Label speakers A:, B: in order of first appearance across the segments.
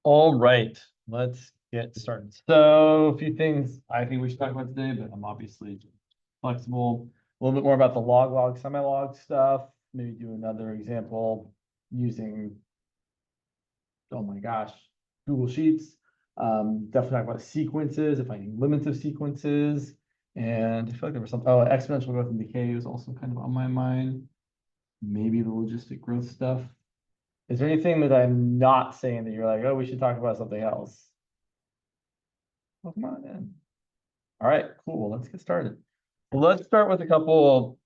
A: All right, let's get started. So a few things I think we should talk about today, but I'm obviously flexible. A little bit more about the log, semi-log stuff. Maybe do another example using, oh my gosh, Google Sheets. Definitely talk about sequences, finding limits of sequences. And I feel like there was something, oh, exponential growth and decay was also kind of on my mind. Maybe the logistic growth stuff. Is there anything that I'm not saying that you're like, oh, we should talk about something else? Well, come on in. All right, cool. Let's get started. Let's start with a couple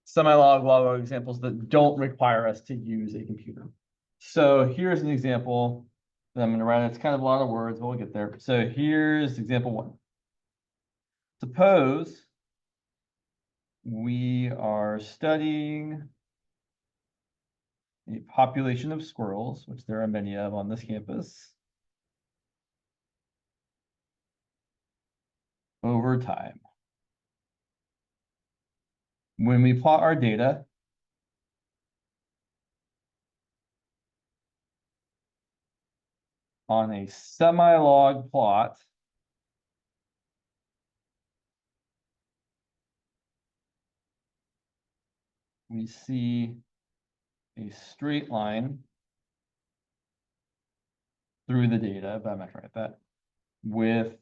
A: semi-log, log examples that don't require us to use a computer. So here's an example that I'm going to write. It's kind of a lot of words, but we'll get there. So here's example one. Suppose we are studying a population of squirrels, which there are many of on this campus, over time. When we plot our data, on a semi-log plot, we see a straight line through the data, but I'm not going to write that, with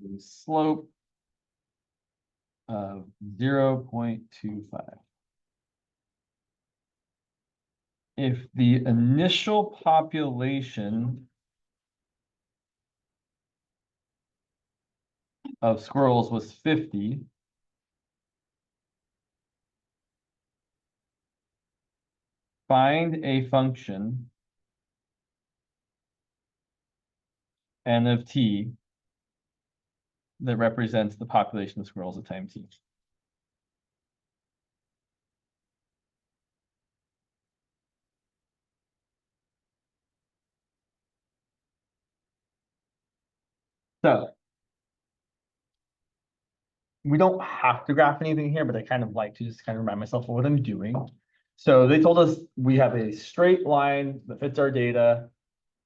A: a slope of 0.25. If the initial population of squirrels was 50, find a function n of t that represents the population of squirrels at time t. So we don't have to graph anything here, but I kind of like to just kind of remind myself of what I'm doing. So they told us we have a straight line that fits our data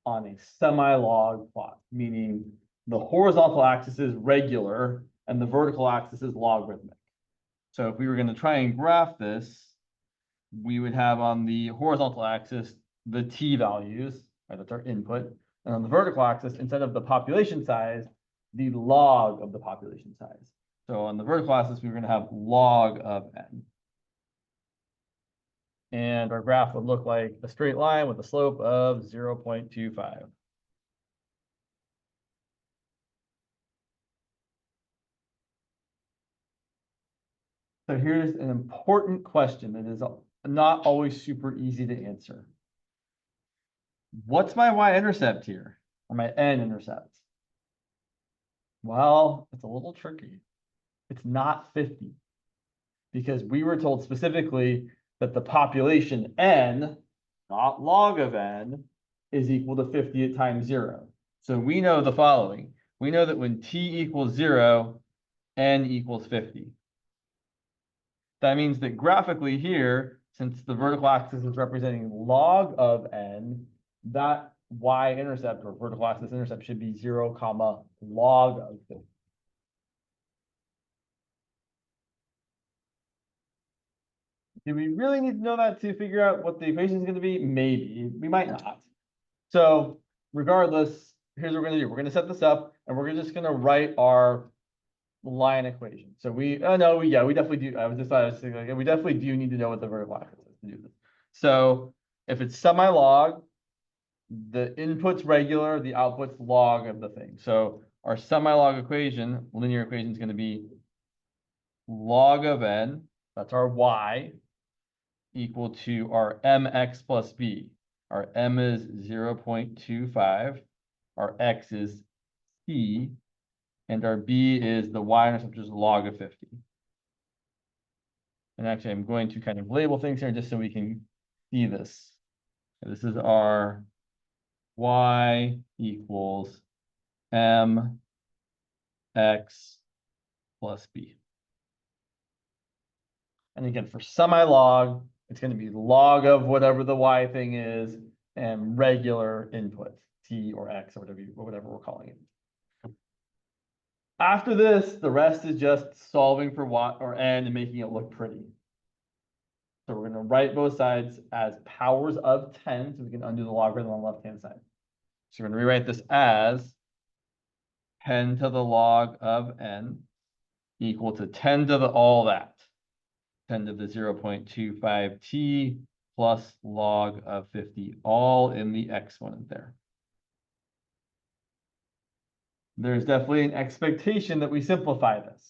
A: on a semi-log plot, meaning the horizontal axis is regular and the vertical axis is logarithmic. So if we were going to try and graph this, we would have on the horizontal axis the t values, right, that's our input, and on the vertical axis, instead of the population size, the log of the population size. So on the vertical axis, we're going to have log of n. And our graph would look like a straight line with a slope of 0.25. So here's an important question that is not always super easy to answer. What's my y-intercept here, or my n-intercept? Well, it's a little tricky. It's not 50, because we were told specifically that the population n, not log of n, is equal to 50 at time 0. So we know the following. We know that when t equals 0, n equals 50. That means that graphically here, since the vertical axis is representing log of n, that y-intercept or vertical axis intercept should be 0, log of 50. Do we really need to know that to figure out what the equation is going to be? Maybe. We might not. So regardless, here's what we're going to do. We're going to set this up, and we're just going to write our line equation. So we definitely do. I was thinking, like, we definitely do need to know what the vertical axis is to do this. So if it's semi-log, the input's regular, the output's log of the thing. So our semi-log equation, linear equation, is going to be log of n, that's our y, equal to our mx plus b. Our m is 0.25, our x is t, and our b is the y-intercept, which is log of 50. And actually, I'm going to kind of label things here just so we can see this. This is our y equals m x plus b. And again, for semi-log, it's going to be log of whatever the y thing is and regular input. t or x or whatever we're calling it. After this, the rest is just solving for y or n and making it look pretty. So we're going to write both sides as powers of 10, so we can undo the logarithm on the left-hand side. So we're going to rewrite this as 10 to the log of n equal to 10 to the all that. 10 to the 0.25t plus log of 50, all in the exponent there. There's definitely an expectation that we simplify this.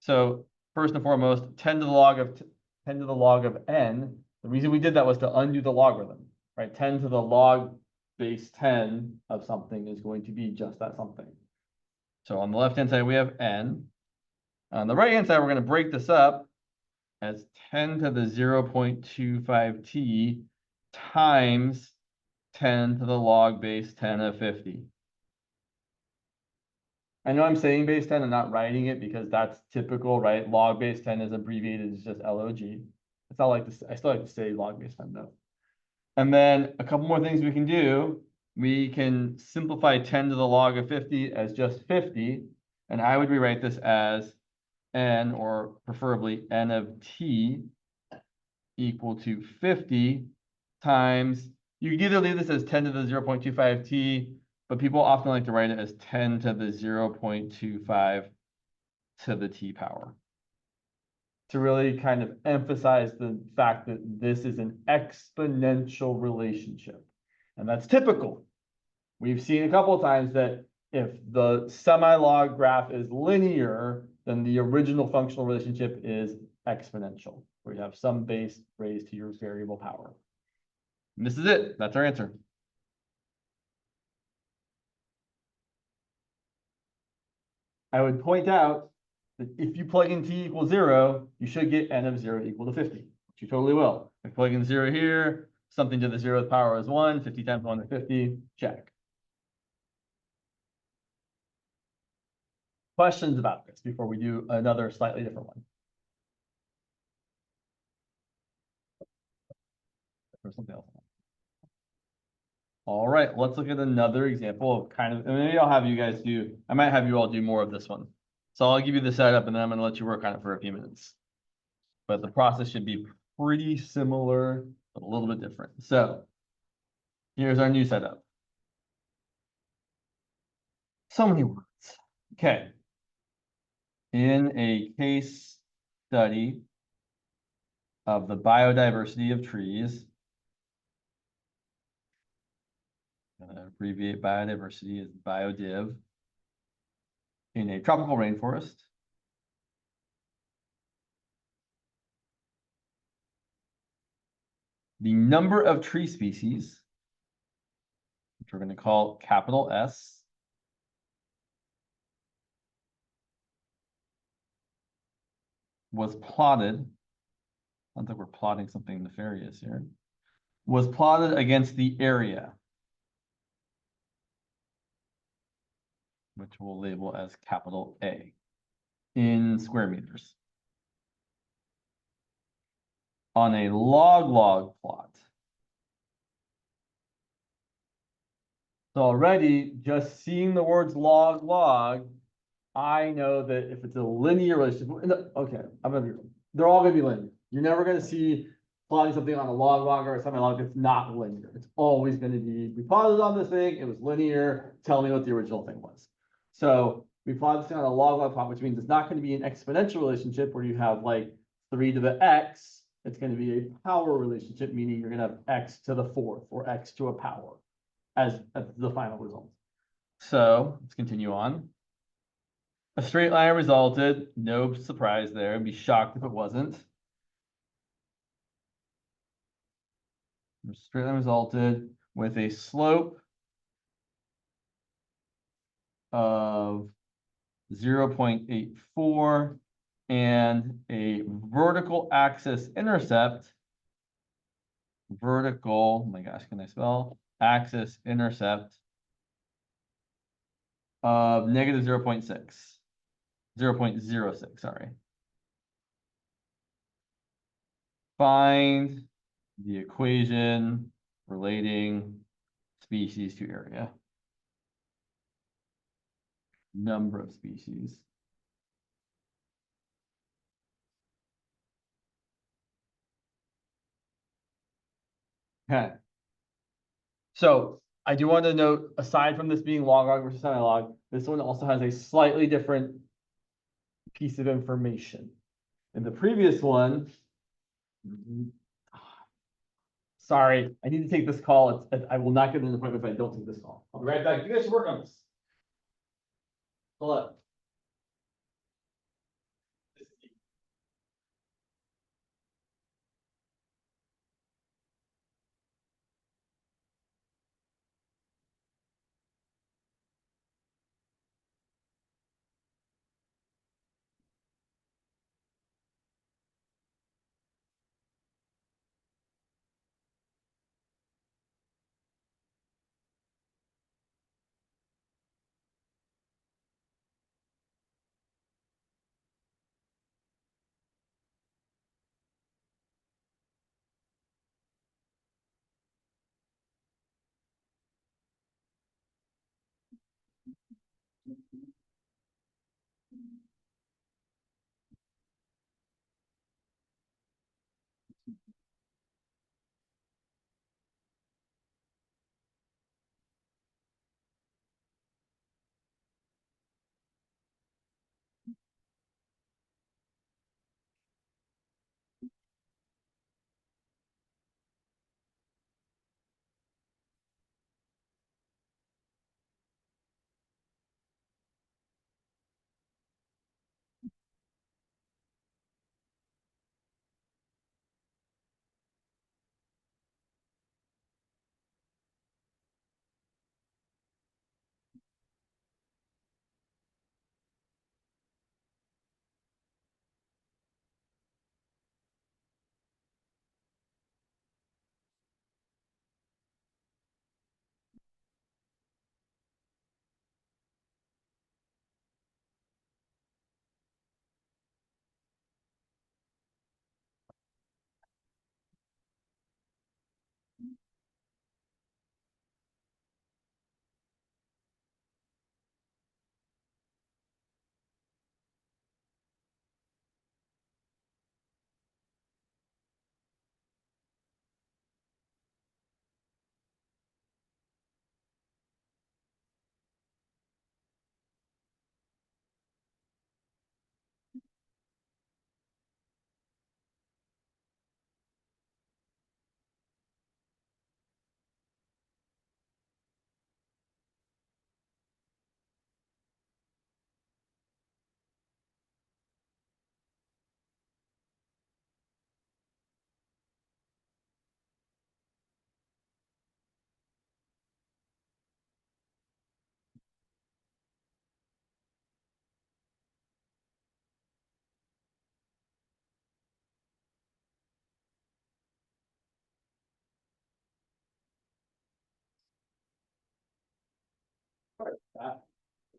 A: So first and foremost, 10 to the log of 10 to the log of n. The reason we did that was to undo the logarithm, right? 10 to the log base 10 of something is going to be just that something. So on the left-hand side, we have n. On the right-hand side, we're going to break this up as 10 to the 0.25t times 10 to the log base 10 of 50. I know I'm saying base 10 and not writing it because that's typical, right? Log base 10 is abbreviated as just log. It's not like this. I still like to say log base 10 though. And then a couple more things we can do. We can simplify 10 to the log of 50 as just 50. And I would rewrite this as n, or preferably n of t, equal to 50 times, you can either leave this as 10 to the 0.25t, but people often like to write it as 10 to the 0.25 to the t power, to really kind of emphasize the fact that this is an exponential relationship. And that's typical. We've seen a couple of times that if the semi-log graph is linear, then the original functional relationship is exponential, where you have some base raised to your variable power. And this is it. That's our answer. I would point out that if you plug in t equals 0, you should get n of 0 equal to 50, which you totally will. If you plug in 0 here, something to the 0th power is 1, 50 times 1 is 50, check. Questions about this before we do another slightly different one? Or something else. All right, let's look at another example of kind of, and maybe I'll have you guys do, I might have you all do more of this one. So I'll give you the setup and then I'm going to let you work on it for a few minutes. But the process should be pretty similar, but a little bit different. So here's our new setup. So many words. Okay. In a case study of the biodiversity of trees, I'm going to abbreviate biodiversity as biodiv, in a tropical rainforest, the number of tree species, which we're going to call capital S, was plotted. Sounds like we're plotting something nefarious here. Was plotted against the area, which we'll label as capital A, in square meters, on a log-log plot. So already, just seeing the words log-log, I know that if it's a linear relationship, okay, they're all going to be linear. You're never going to see plotting something on a log-log or something log that's not linear. It's always going to be, we plotted on this thing, it was linear, tell me what the original thing was. So we plotted this thing on a log-log plot, which means it's not going to be an exponential relationship where you have like 3 to the x. It's going to be a power relationship, meaning you're going to have x to the 4th or x to a power as the final result. So let's continue on. A straight line resulted, no surprise there. I'd be shocked if it wasn't. A straight line resulted with a slope of 0.84 and a vertical axis intercept. Vertical, oh my gosh, can I spell? Axis intercept of negative 0.6. 0.06, sorry. Find the equation relating species to area. Number of species. Okay. So I do want to note, aside from this being log versus semi-log, this one also has a slightly different piece of information. In the previous one, sorry, I need to take this call. I will not get an appointment if I don't take this call. I'll be right back. You guys should work on this. Hello.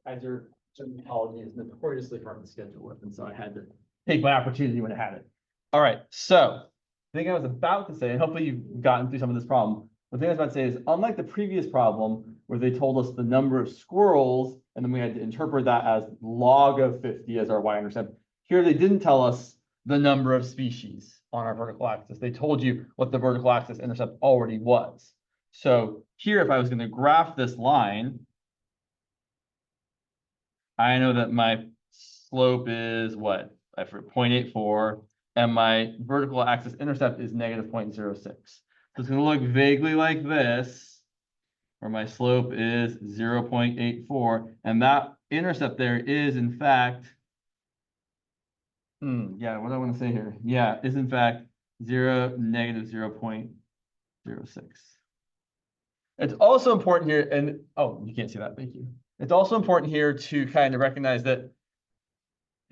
A: Kaiser Apology is notoriously hard to schedule with, and so I had to take my opportunity when I had it. All right, so the thing I was about to say, and hopefully you've gotten through some of this problem. The thing I was about to say is, unlike the previous problem where they told us the number of squirrels, and then we had to interpret that as log of 50 as our y-intercept, here they didn't tell us the number of species on our vertical axis. They told you what the vertical axis intercept already was. So here, if I was going to graph this line, I know that my slope is what? I forget, 0.84, and my vertical axis intercept is negative 0.06. So it's going to look vaguely like this, where my slope is 0.84, and that intercept there is in fact, yeah, what do I want to say here? Yeah, is in fact negative 0.06. It's also important here, and oh, you can't see that, thank you. It's also important here to kind of recognize that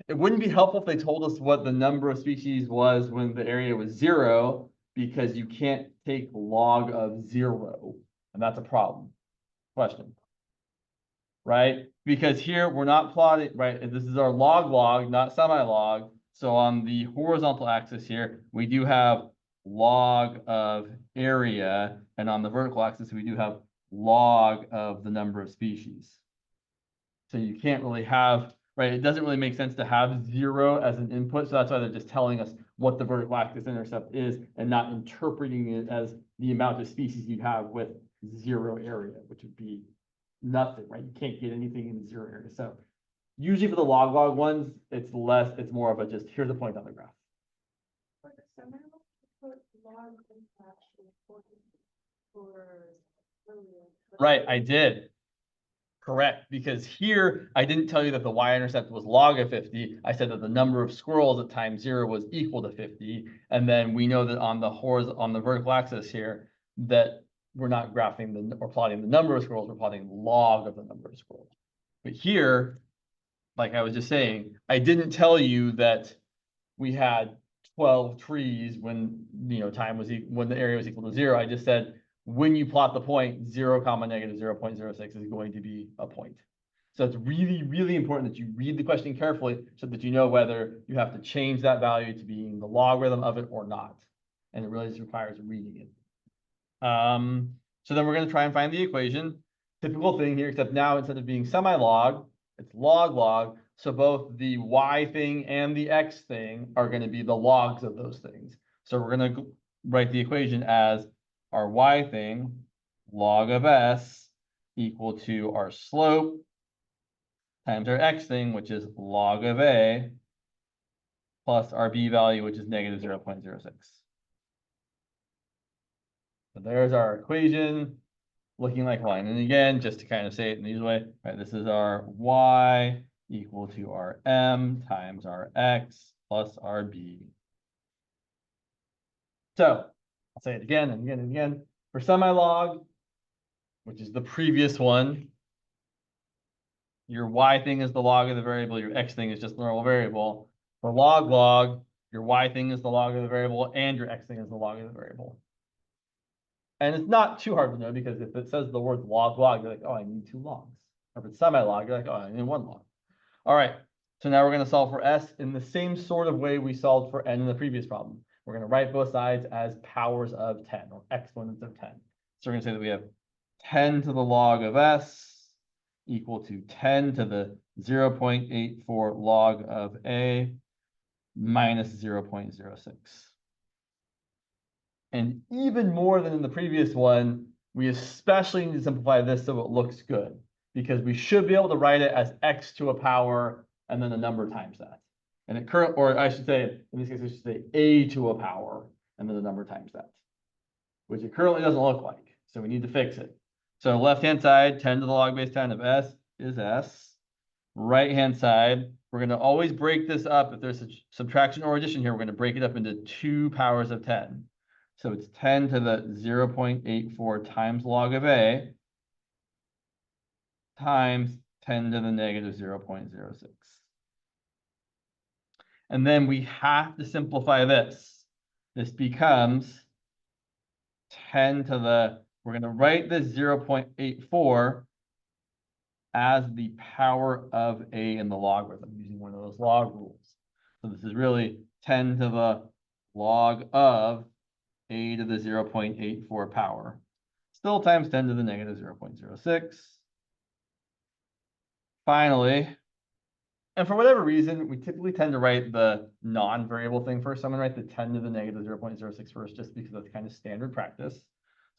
A: it wouldn't be helpful if they told us what the number of species was when the area was 0, because you can't take log of 0, and that's a problem. Question. Right? Because here we're not plotting, right? This is our log, not semi-log. So on the horizontal axis here, we do have log of area, and on the vertical axis, we do have log of the number of species. So you can't really have, right? It doesn't really make sense to have 0 as an input. So that's why they're just telling us what the vertical axis intercept is and not interpreting it as the amount of species you have with 0 area, which would be nothing, right? You can't get anything in 0 area. So usually for the log ones, it's more of a just here's a point on the graph.
B: For the summer, put log actually for
A: Right, I did. Correct, because here I didn't tell you that the y-intercept was log of 50. I said that the number of squirrels at time 0 was equal to 50. And then we know that on the vertical axis here that we're not graphing or plotting the number of squirrels, we're plotting log of the number of squirrels. But here, like I was just saying, I didn't tell you that we had 12 trees when when the area was equal to 0. I just said when you plot the point, 0 comma negative 0.06 is going to be a point. So it's really, really important that you read the question carefully so that you know whether you have to change that value to being the logarithm of it or not. And it really just requires reading it. So then we're going to try and find the equation. Typical thing here, except now instead of being semi-log, it's log. So both the y thing and the x thing are going to be the logs of those things. So we're going to write the equation as our y thing, log of s, equal to our slope times our x thing, which is log of a, plus our b value, which is negative 0.06. So there's our equation, looking like line. And again, just to kind of say it in the usual way, right, this is our y equal to our m times our x plus our b. So I'll say it again and again and again. For semi-log, which is the previous one, your y thing is the log of the variable, your x thing is just the normal variable. For log, your y thing is the log of the variable and your x thing is the log of the variable. And it's not too hard to know because if it says the word log, you're like, oh, I need 2 logs. Or if it's semi-log, you're like, oh, I need 1 log. All right, so now we're going to solve for s in the same sort of way we solved for n in the previous problem. We're going to write both sides as powers of 10 or exponents of 10. So we're going to say that we have 10 to the log of s equal to 10 to the 0.84 log of a minus 0.06. And even more than in the previous one, we especially need to simplify this so it looks good, because we should be able to write it as x to a power and then a number times that. And it or I should say, in this case, I should say a to a power and then the number times that, which it currently doesn't look like. So we need to fix it. So left-hand side, 10 to the log base 10 of s is s. Right-hand side, we're going to always break this up. If there's a subtraction or addition here, we're going to break it up into 2 powers of 10. So it's 10 to the 0.84 times log of a times 10 to the negative 0.06. And then we have to simplify this. This becomes 10 to the, we're going to write this 0.84 as the power of a in the logarithm using one of those log rules. So this is really 10 to the log of a to the 0.84 power. Still times 10 to the negative 0.06. Finally, and for whatever reason, we typically tend to write the non-variable thing first. So I'm going to write the 10 to the negative 0.06 first, just because that's kind of standard practice.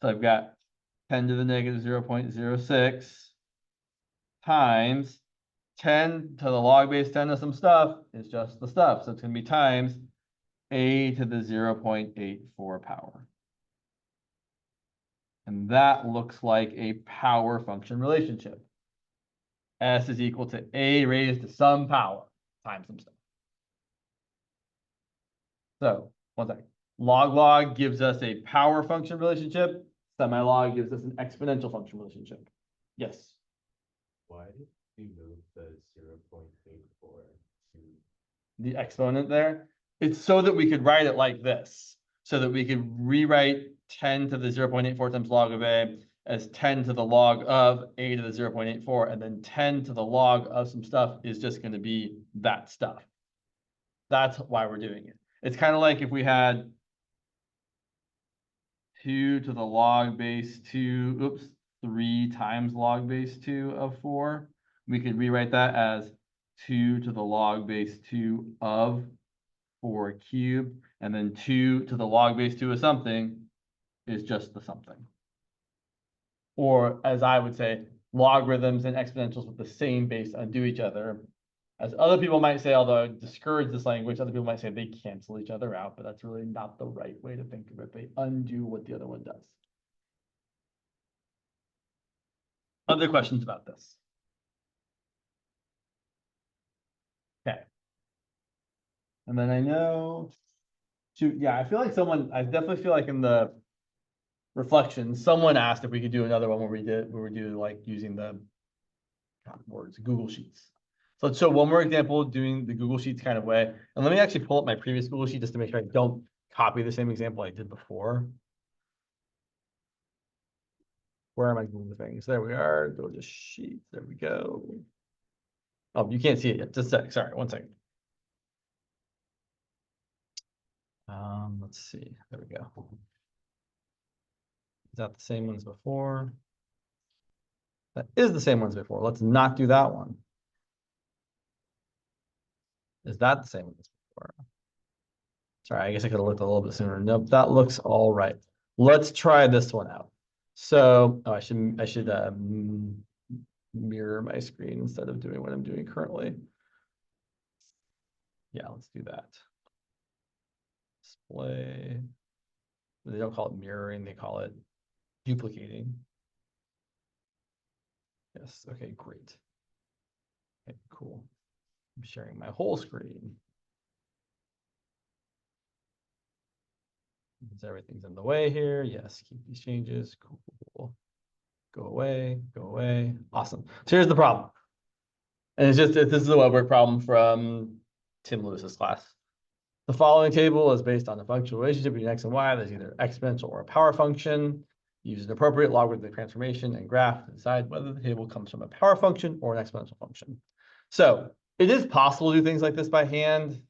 A: So I've got 10 to the negative 0.06 times 10 to the log base 10 of some stuff is just the stuff. So it's going to be times a to the 0.84 power. And that looks like a power function relationship. S is equal to a raised to some power times some stuff. So, one second. Log gives us a power function relationship. Semi-log gives us an exponential function relationship. Yes?
C: Why did we move the 0.84 to
A: the exponent there? It's so that we could write it like this. So that we could rewrite 10 to the 0.84 times log of a as 10 to the log of a to the 0.84, and then 10 to the log of some stuff is just going to be that stuff. That's why we're doing it. It's kind of like if we had 2 to the log base 2, oops, 3 times log base 2 of 4. We could rewrite that as 2 to the log base 2 of 4 cubed, and then 2 to the log base 2 of something is just the something. Or as I would say, logarithms and exponentials with the same base undo each other. As other people might say, although I discourage this language, other people might say they cancel each other out, but that's really not the right way to think of it. They undo what the other one does. Other questions about this? Okay. And then I know, shoot, yeah, I feel like I definitely feel like in the reflections, someone asked if we could do another one where we do like using the words, Google Sheets. So let's show one more example doing the Google Sheets kind of way. And let me actually pull up my previous Google Sheet just to make sure I don't copy the same example I did before. Where am I doing the things? There we are. Go to Sheets. There we go. Oh, you can't see it yet. Just a sec. Sorry, one second. Let's see. There we go. Is that the same ones before? That is the same ones before. Let's not do that one. Is that the same as before? Sorry, I guess I could have looked a little bit sooner. Nope, that looks all right. Let's try this one out. So I should mirror my screen instead of doing what I'm doing currently. Yeah, let's do that. Display. They don't call it mirroring, they call it duplicating. Yes, okay, great. Okay, cool. I'm sharing my whole screen. Everything's in the way here. Yes, keep these changes. Cool. Go away, go away. Awesome. So here's the problem. And this is a web work problem from Tim Lewis's class. The following table is based on a functional relationship between x and y. There's either exponential or a power function. Use an appropriate logarithmic transformation and graph to decide whether the table comes from a power function or an exponential function. So it is possible to do things like this by hand.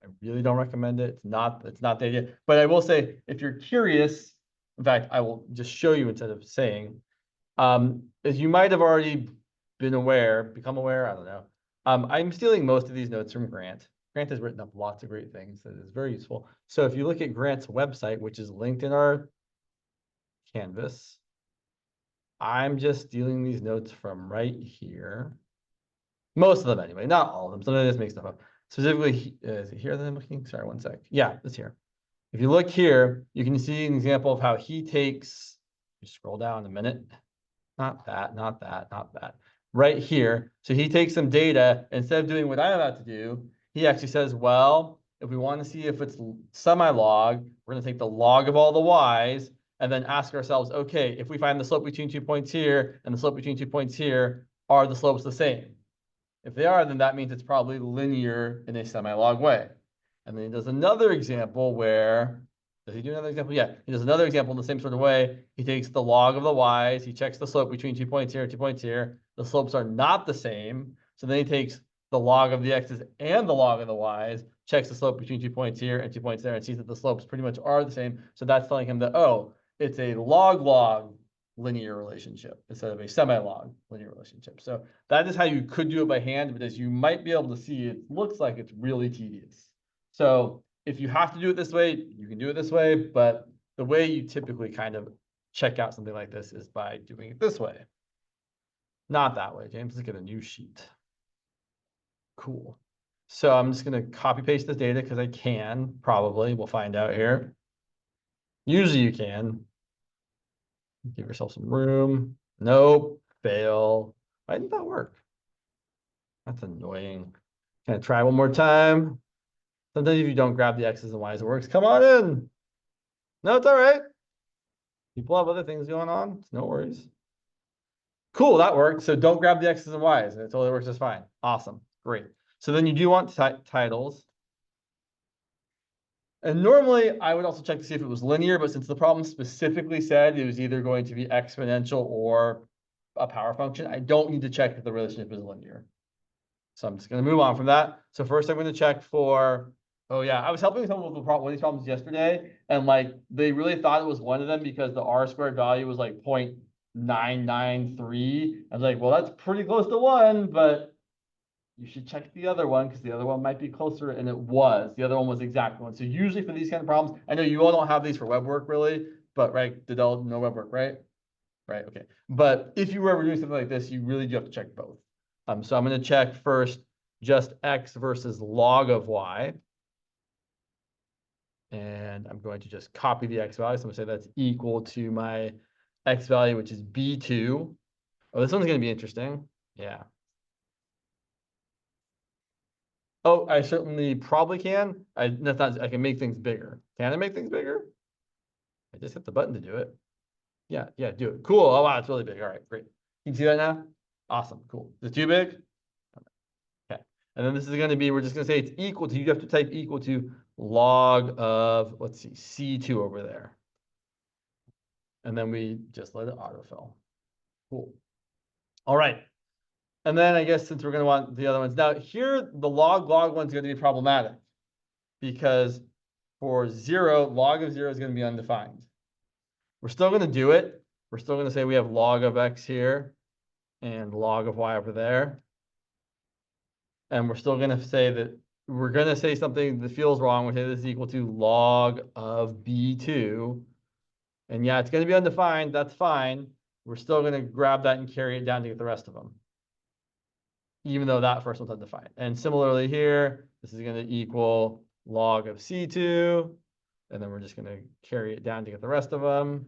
A: I really don't recommend it. It's not the idea. But I will say, if you're curious, in fact, I will just show you instead of saying, as you might have already become aware, I don't know. I'm stealing most of these notes from Grant. Grant has written up lots of great things that is very useful. So if you look at Grant's website, which is linked in our Canvas, I'm just stealing these notes from right here. Most of them anyway, not all of them. Some of this makes stuff up. Specifically, is it here that I'm looking? Sorry, one sec. Yeah, it's here. If you look here, you can see an example of how he takes, you scroll down a minute. Not that, not that, not that. Right here. So he takes some data, instead of doing what I'm about to do, he actually says, well, if we want to see if it's semi-log, we're going to take the log of all the y's and then ask ourselves, okay, if we find the slope between 2 points here and the slope between 2 points here, are the slopes the same? If they are, then that means it's probably linear in a semi-log way. And then he does another example where, does he do another example? Yeah, he does another example in the same sort of way. He takes the log of the y's, he checks the slope between 2 points here and 2 points here. The slopes are not the same. So then he takes the log of the x's and the log of the y's, checks the slope between 2 points here and 2 points there, and sees that the slopes pretty much are the same. So that's telling him that, oh, it's a log-log linear relationship instead of a semi-log linear relationship. So that is how you could do it by hand, but as you might be able to see, it looks like it's really tedious. So if you have to do it this way, you can do it this way, but the way you typically kind of check out something like this is by doing it this way. Not that way, James. Let's get a new sheet. Cool. So I'm just going to copy paste this data because I can, probably. We'll find out here. Usually you can. Give yourself some room. Nope. Fail. Why didn't that work? That's annoying. Can I try one more time? Sometimes if you don't grab the X's and Y's, it works. Come on in. No, it's all right. People have other things going on. It's no worries. Cool, that worked. So don't grab the X's and Y's. And it totally works just fine. Awesome. Great. So then you do want titles. And normally I would also check to see if it was linear, but since the problem specifically said it was either going to be exponential or a power function, I don't need to check if the relationship is linear. So I'm just going to move on from that. So first I'm going to check for, oh yeah, I was helping someone with one of these problems yesterday, and like they really thought it was one of them because the R squared value was like 0.8 993. I was like, well, that's pretty close to 1, but you should check the other one because the other one might be closer, and it was. The other one was exact one. So usually for these kind of problems, I know you all don't have these for web work really, but right, did all no web work, right? Right, okay. But if you were ever doing something like this, you really do have to check both. So I'm going to check first just x versus log of y. And I'm going to just copy the x value. So I'm going to say that's equal to my x value, which is b2. Oh, this one's going to be interesting. Yeah. Oh, I certainly probably can. That's not, I can make things bigger. Can I make things bigger? I just hit the button to do it. Yeah, do it. Cool. Oh, wow, it's really big. All right, great. You can see that now? Awesome, cool. Is it too big? Okay. And then this is going to be, we're just going to say it's equal to, you have to type equal to log of, let's see, C2 over there. And then we just let it autofill. Cool. All right. And then I guess since we're going to want the other ones. Now here, the log one's going to be problematic because for 0, log of 0 is going to be undefined. We're still going to do it. We're still going to say we have log of x here and log of y over there. And we're still going to say that we're going to say something that feels wrong. We say this is equal to log of b2. And yeah, it's going to be undefined. That's fine. We're still going to grab that and carry it down to get the rest of them, even though that first one's undefined. And similarly here, this is going to equal log of C2. And then we're just going to carry it down to get the rest of them.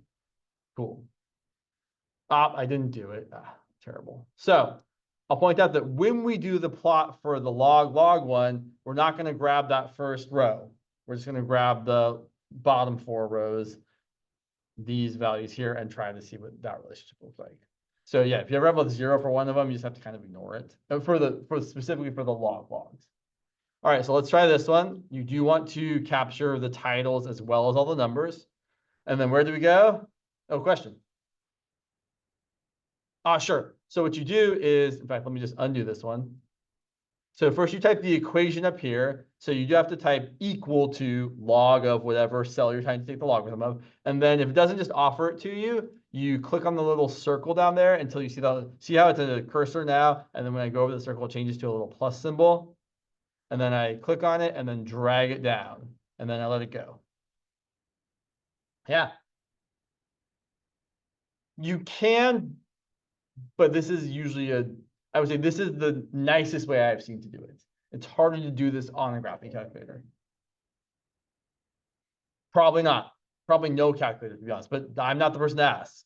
A: Cool. I didn't do it. Terrible. So I'll point out that when we do the plot for the log one, we're not going to grab that first row. We're just going to grab the bottom 4 rows, these values here, and try to see what that relationship looks like. So yeah, if you ever have a 0 for one of them, you just have to kind of ignore it. Specifically for the logs. All right, so let's try this one. You do want to capture the titles as well as all the numbers. And then where do we go? Oh, question. Sure. So what you do is, in fact, let me just undo this one. So first you type the equation up here. So you do have to type equal to log of whatever cell you're trying to take the logarithm of. And then if it doesn't just offer it to you, you click on the little circle down there until you see how it's a cursor now. And then when I go over the circle, it changes to a little plus symbol. And then I click on it and then drag it down. And then I let it go. Yeah. You can, but this is usually I would say this is the nicest way I've seen to do it. It's harder to do this on a graphing calculator. Probably not. Probably no calculator, to be honest, but I'm not the person to ask.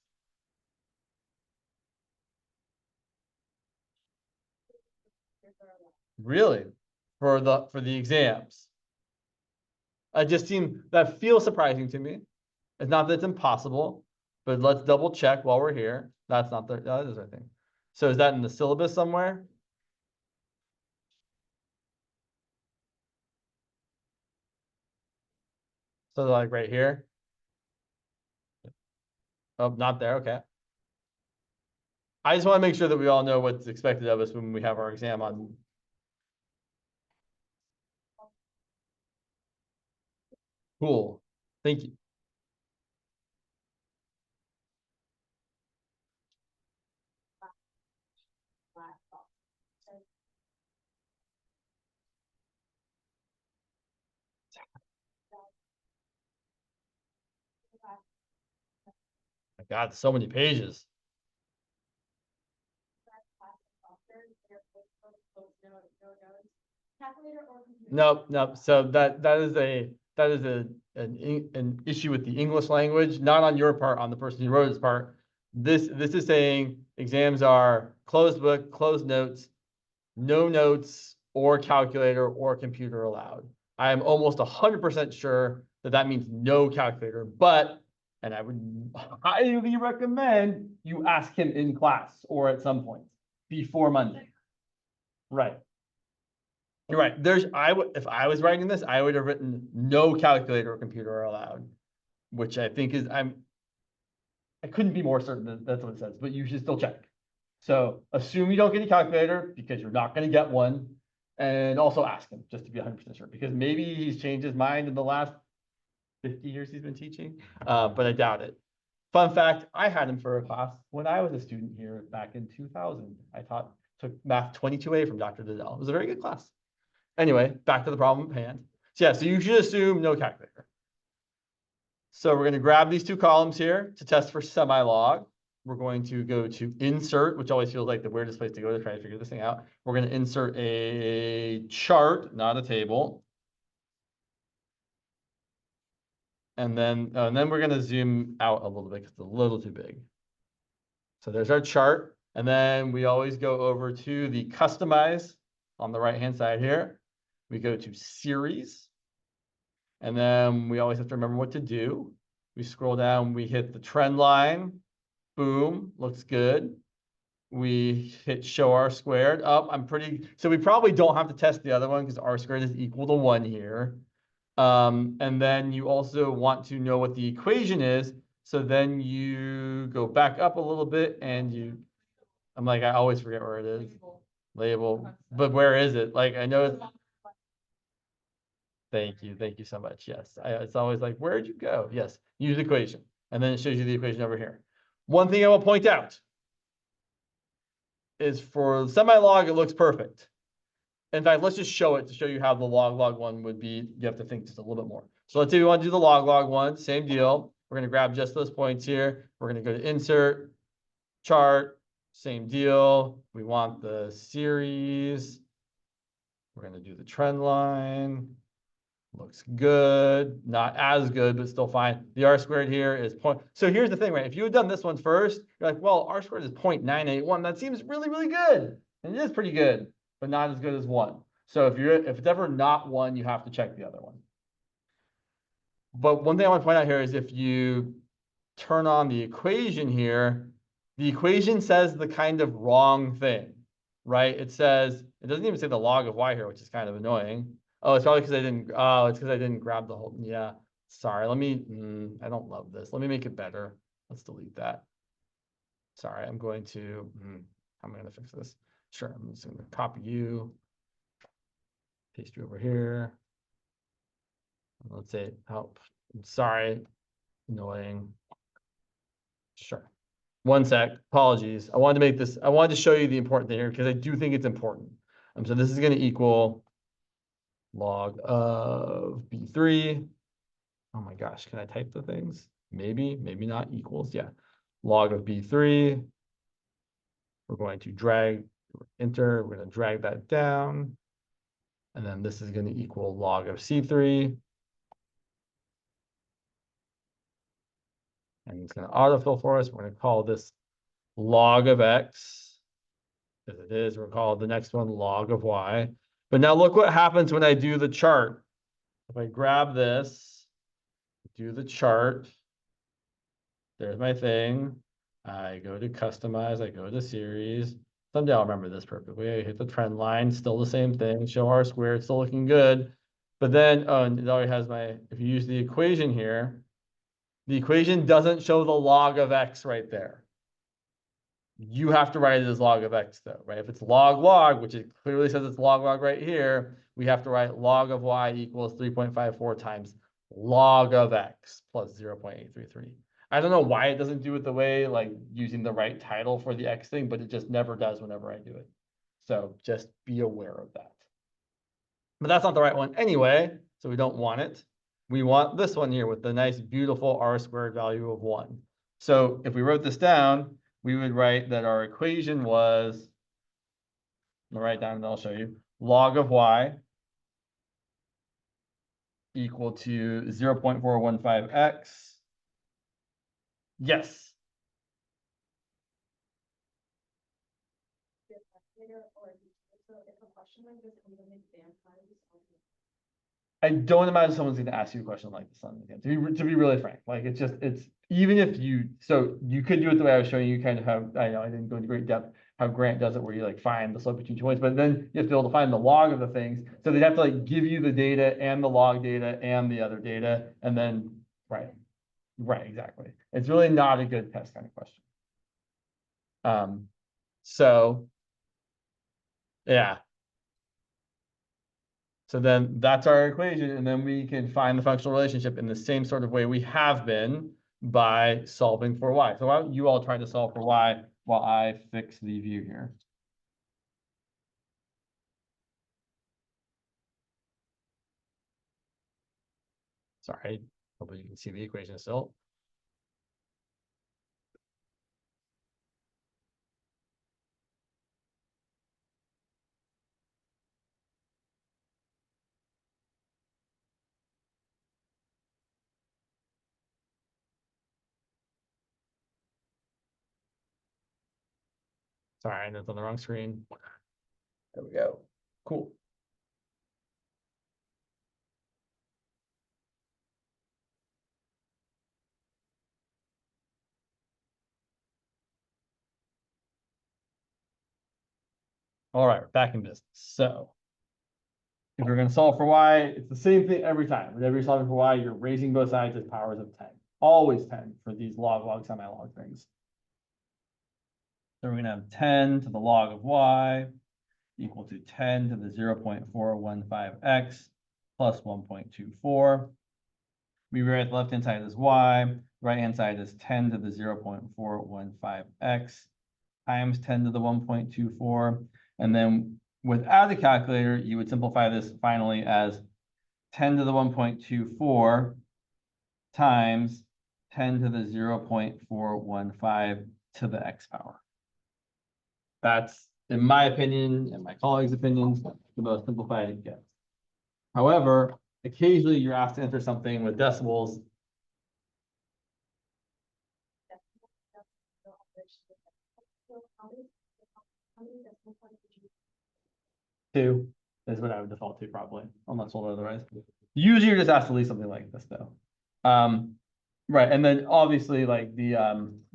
A: Really? For the exams. That feels surprising to me. It's not that it's impossible, but let's double check while we're here. That is, I think. So is that in the syllabus somewhere? So like right here? Oh, not there. Okay. I just want to make sure that we all know what's expected of us when we have our exam on. Cool. Thank you. My God, so many pages. Nope. So that is an issue with the English language, not on your part, on the person who wrote his part. This is saying exams are closed book, closed notes, no notes, or calculator or computer allowed. I am almost 100% sure that means no calculator, and I would highly recommend you ask him in class or at some point before Monday. Right. You're right. If I was writing this, I would have written no calculator or computer allowed, which I think is I couldn't be more certain that that's what it says, but you should still check. So assume you don't get a calculator because you're not going to get one, and also ask him just to be 100% sure, because maybe he's changed his mind in the last 50 years he's been teaching, but I doubt it. Fun fact, I had him for a class when I was a student here back in 2000. Took math 22A from Dr. Diddell. It was a very good class. Anyway, back to the problem at hand. So yeah, so you should assume no calculator. So we're going to grab these two columns here to test for semi-log. We're going to go to insert, which always feels like the weirdest place to go to try to figure this thing out. We're going to insert a chart, not a table. And then we're going to zoom out a little bit because it's a little too big. So there's our chart. And then we always go over to the customize on the right-hand side here. We go to series. And then we always have to remember what to do. We scroll down, we hit the trend line. Boom, looks good. We hit show R squared. So we probably don't have to test the other one because R squared is equal to 1 here. And then you also want to know what the equation is. So then you go back up a little bit and I'm like, I always forget where it is. Label. But where is it? Like, I know it's. Thank you so much. Yes, it's always like, where'd you go? Yes, use equation. And then it shows you the equation over here. One thing I will point out is for semi-log, it looks perfect. In fact, let's just show it to show you how the log one would be. You have to think just a little bit more. So let's say we want to do the log one, same deal. We're going to grab just those points here. We're going to go to insert, chart, same deal. We want the series. We're going to do the trend line. Looks good, not as good, but still fine. The R squared here is point. So here's the thing, right? If you had done this one first, you're like, well, R squared is 0.981. That seems really, really good. And it is pretty good, but not as good as 1. So if it's ever not 1, you have to check the other one. But one thing I want to point out here is if you turn on the equation here, the equation says the kind of wrong thing, right? It doesn't even say the log of y here, which is kind of annoying. Oh, it's probably because it's because I didn't grab the whole, yeah. Sorry, I don't love this. Let me make it better. Let's delete that. Sorry, I'm going to, how am I going to fix this? Sure, I'm just going to copy you, paste you over here. Let's say, sorry, annoying. Sure. One sec, apologies. I wanted to show you the important thing here because I do think it's important. So this is going to equal log of B3. Oh my gosh, can I type the things? Maybe not equals, yeah. Log of B3. We're going to enter, we're going to drag that down. And then this is going to equal log of C3. And it's going to autofill for us. We're going to call this log of X. Because it is, we'll call the next one log of Y. But now look what happens when I do the chart. If I grab this, do the chart, there's my thing. I go to customize, I go to series. Someday I'll remember this perfectly. I hit the trend line, still the same thing. Show R squared, still looking good. But then, and it already has if you use the equation here, the equation doesn't show the log of X right there. You have to write it as log of X though, right? If it's log, which it clearly says it's log right here, we have to write log of Y equals 3.54 times log of X plus 0.833. I don't know why it doesn't do it the way, like using the right title for the X thing, but it just never does whenever I do it. So just be aware of that. But that's not the right one anyway, so we don't want it. We want this one here with the nice, beautiful R squared value of 1. So if we wrote this down, we would write that our equation was, I'll write down and I'll show you, log of Y equal to 0.415x. Yes. I don't imagine someone's going to ask you a question like this on again. To be really frank, like it's even if so you could do it the way I was showing you, kind of how I didn't go into great depth how Grant does it, where you like find the slope between 2 points, but then you have to be able to find the log of the things. So they'd have to like give you the data and the log data and the other data, and then right, exactly. It's really not a good test kind of question. So yeah. So then that's our equation, and then we can find the functional relationship in the same sort of way we have been. by solving for y. So why don't you all try to solve for y while I fix the view here? Sorry, hopefully you can see the equation still. Sorry, that's on the wrong screen. There we go. Cool. All right, we're back in business. So if we're going to solve for y, it's the same thing every time. Whenever you're solving for y, you're raising both sides as powers of 10. Always 10 for these log, semi-log things. So we're going to have 10 to the log of y equal to 10 to the 0.415x plus 1.24. We rewrite the left-hand side as y, right-hand side is 10 to the 0.415x times 10 to the 1.24. And then without a calculator, you would simplify this finally as 10 to the 1.24 times 10 to the 0.415 to the x power. That's, in my opinion, and my colleagues' opinions, the most simplified it gets. However, occasionally you're asked to enter something with decimals. Two is what I would default to probably, unless told otherwise. Usually you're just asked to leave something like this though. Right, and then obviously like the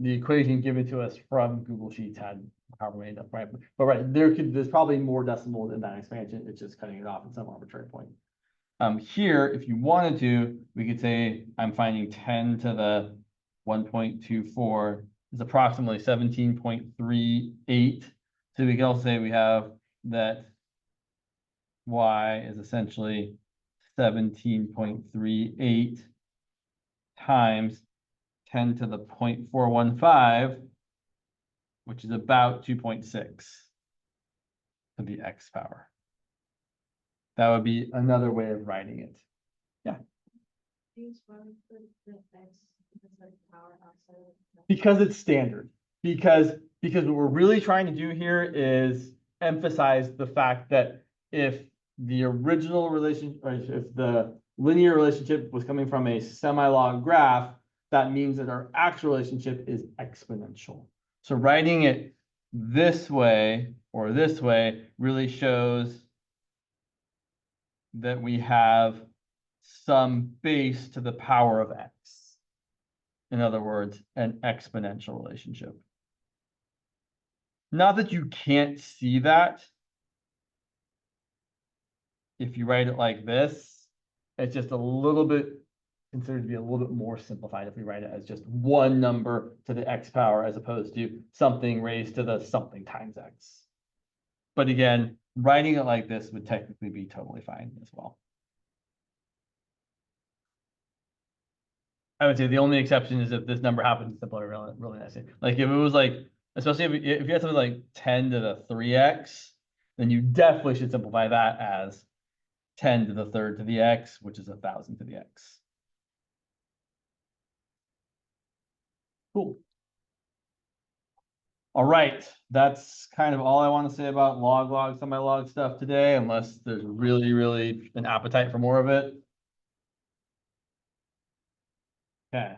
A: equation given to us from Google Sheets had however many up, right? But right, there's probably more decimals in that expansion. It's just cutting it off at some arbitrary point. Here, if you wanted to, we could say I'm finding 10 to the 1.24 is approximately 17.38. So we can also say we have that y is essentially 17.38 times 10 to the 0.415, which is about 2.6 to the x power. That would be another way of writing it. Yeah. Because it's standard. Because what we're really trying to do here is emphasize the fact that if the original relation, or if the linear relationship was coming from a semi-log graph, that means that our actual relationship is exponential. So writing it this way or this way really shows that we have some base to the power of x. In other words, an exponential relationship. Not that you can't see that. If you write it like this, it's just a little bit considered to be a little bit more simplified if we write it as just one number to the x power as opposed to something raised to the something times x. But again, writing it like this would technically be totally fine as well. I would say the only exception is if this number happens to simplify really, really nicely. Like if it was like, especially if you had something like 10 to the 3x, then you definitely should simplify that as 10 to the third to the x, which is 1,000 to the x. Cool. All right, that's kind of all I want to say about log, semi-log stuff today, unless there's really, really an appetite for more of it. Okay,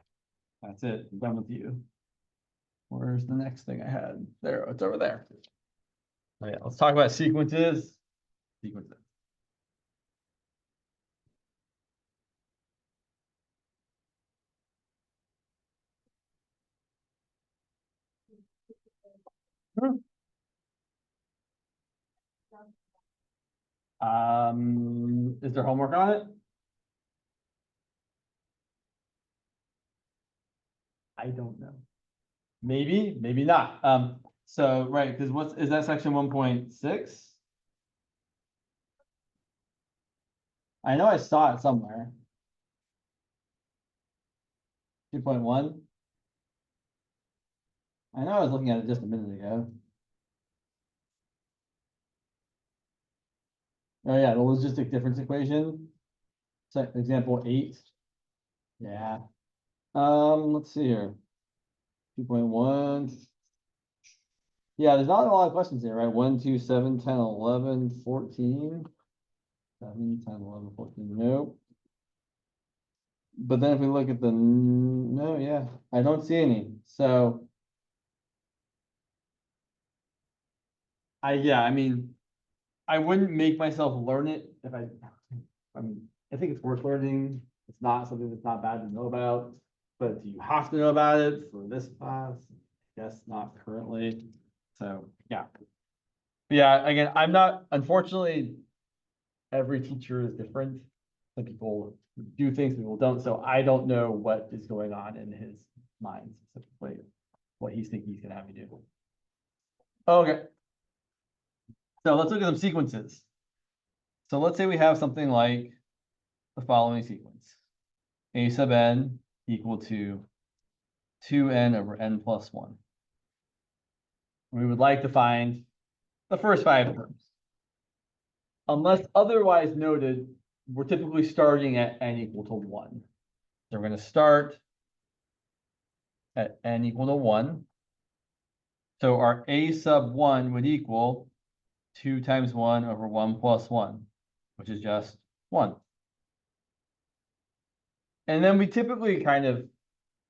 A: that's it. I'm done with you. Where's the next thing I had? There, it's over there. Oh, yeah, let's talk about sequences. Sequences. Is there homework on it? I don't know. Maybe, maybe not. So right, because is that section 1.6? I know I saw it somewhere. 2.1. I know I was looking at it just a minute ago. Oh yeah, the logistic difference equation. So example 8. Yeah. Let's see here. 2.1. Yeah, there's not a lot of questions here, right? 1, 2, 7, 10, 11, 14. 7, 10, 11, 14. Nope. But then if we look at the, no, yeah, I don't see any. So I mean, I wouldn't make myself learn it if I mean, I think it's worth learning. It's not something that's not bad to know about, but do you have to know about it for this class? Guess not currently. So, yeah. Yeah, again, I'm not, unfortunately, every teacher is different. Some people do things, some people don't. So I don't know what is going on in his mind specifically, what he's thinking he's gonna have me do. Okay. So let's look at some sequences. So let's say we have something like the following sequence. A sub n equal to 2n over n plus 1. We would like to find the first 5 terms. Unless otherwise noted, we're typically starting at n equal to 1. So we're going to start at n equal to 1. So our a sub 1 would equal 2 times 1 over 1 plus 1, which is just 1. And then we typically kind of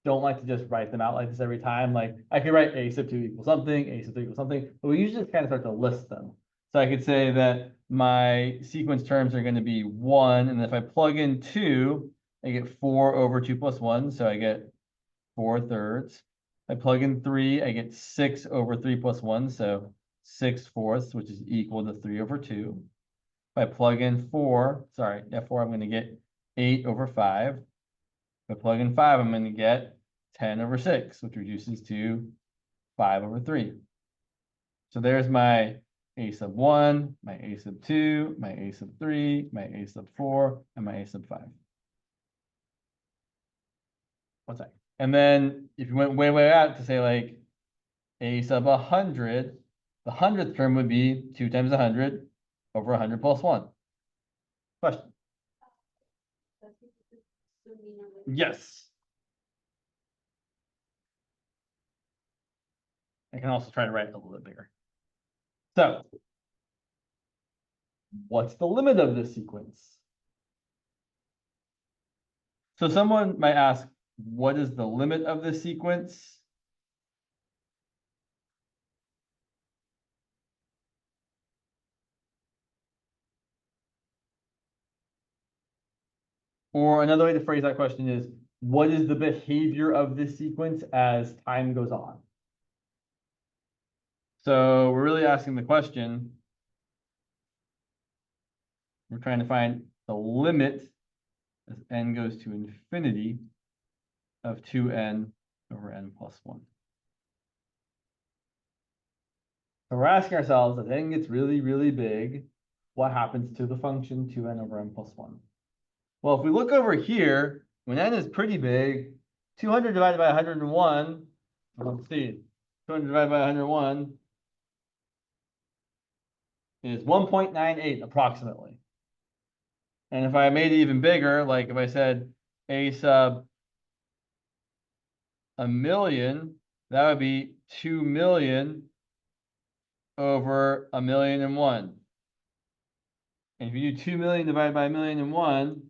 A: don't like to just write them out like this every time. Like I could write a sub 2 equals something, a sub 3 equals something, but we usually just kind of start to list them. So I could say that my sequence terms are going to be 1, and if I plug in 2, I get 4 over 2 plus 1, so I get 4 thirds. I plug in 3, I get 6 over 3 plus 1, so 6 fourths, which is equal to 3 over 2. If I plug in 4, sorry, F4, I'm going to get 8 over 5. If I plug in 5, I'm going to get 10 over 6, which reduces to 5 over 3. So there's my a sub 1, my a sub 2, my a sub 3, my a sub 4, and my a sub 5. One sec. And then if you went way, way out to say like a sub 100, the 100th term would be 2 times 100 over 100 plus 1. Question? Yes. I can also try to write it a little bit bigger. So, what's the limit of this sequence? So someone might ask, what is the limit of this sequence? Or another way to phrase that question is, what is the behavior of this sequence as time goes on? So we're really asking the question, we're trying to find the limit as n goes to infinity of 2n over n plus 1. So we're asking ourselves, as n gets really, really big, what happens to the function 2n over n plus 1? Well, if we look over here, when n is pretty big, 200 divided by 101, let's see, 200 divided by 101 is 1.98 approximately. And if I made it even bigger, like if I said a sub a million, that would be 2 million over 1,000,001. And if you do 2 million divided by 1,000,001,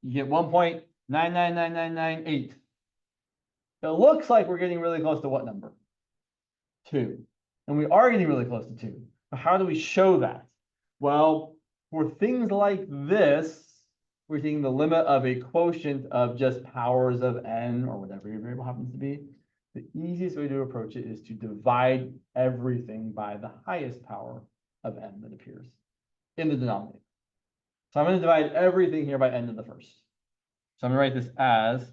A: you get 1.999998. It looks like we're getting really close to what number? 2. And we are getting really close to 2. But how do we show that? Well, for things like this, we're taking the limit of a quotient of just powers of n, or whatever your variable happens to be. The easiest way to approach it is to divide everything by the highest power of n that appears in the denominator. So I'm going to divide everything here by n to the first. So I'm going to write this as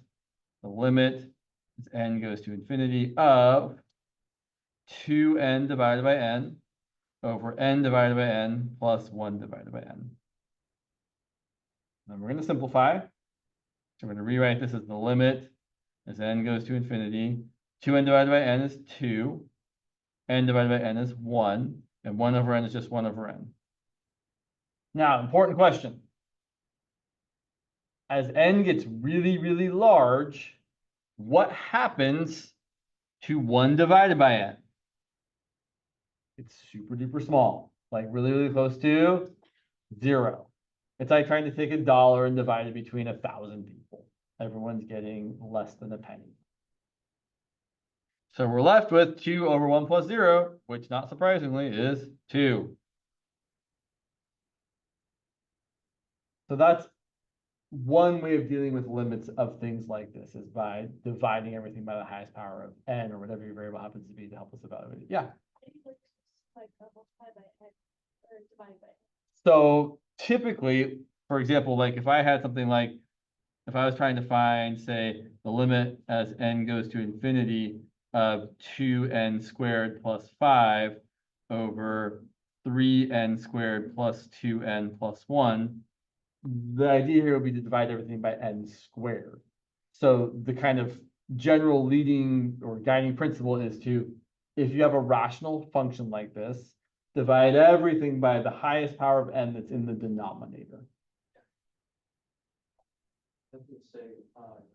A: the limit as n goes to infinity of 2n divided by n over n divided by n plus 1 divided by n. Then we're going to simplify. So we're going to rewrite this as the limit as n goes to infinity. 2n divided by n is 2. N divided by n is 1. And 1 over n is just 1 over n. Now, important question. As n gets really, really large, what happens to 1 divided by n? It's super duper small, like really, really close to 0. It's like trying to take $1 and divide it between 1,000 people. Everyone's getting less than a penny. So we're left with 2 over 1 plus 0, which not surprisingly is 2. So that's one way of dealing with limits of things like this, is by dividing everything by the highest power of n, or whatever your variable happens to be, to help us evaluate it. Yeah.
B: Like multiply by n or divide by n.
A: So typically, for example, like if I had something like, if I was trying to find, say, the limit as n goes to infinity of 2n squared plus 5 over 3n squared plus 2n plus 1, the idea here would be to divide everything by n squared. So the kind of general leading or guiding principle is to, if you have a rational function like this, divide everything by the highest power of n that's in the denominator.
C: I would say,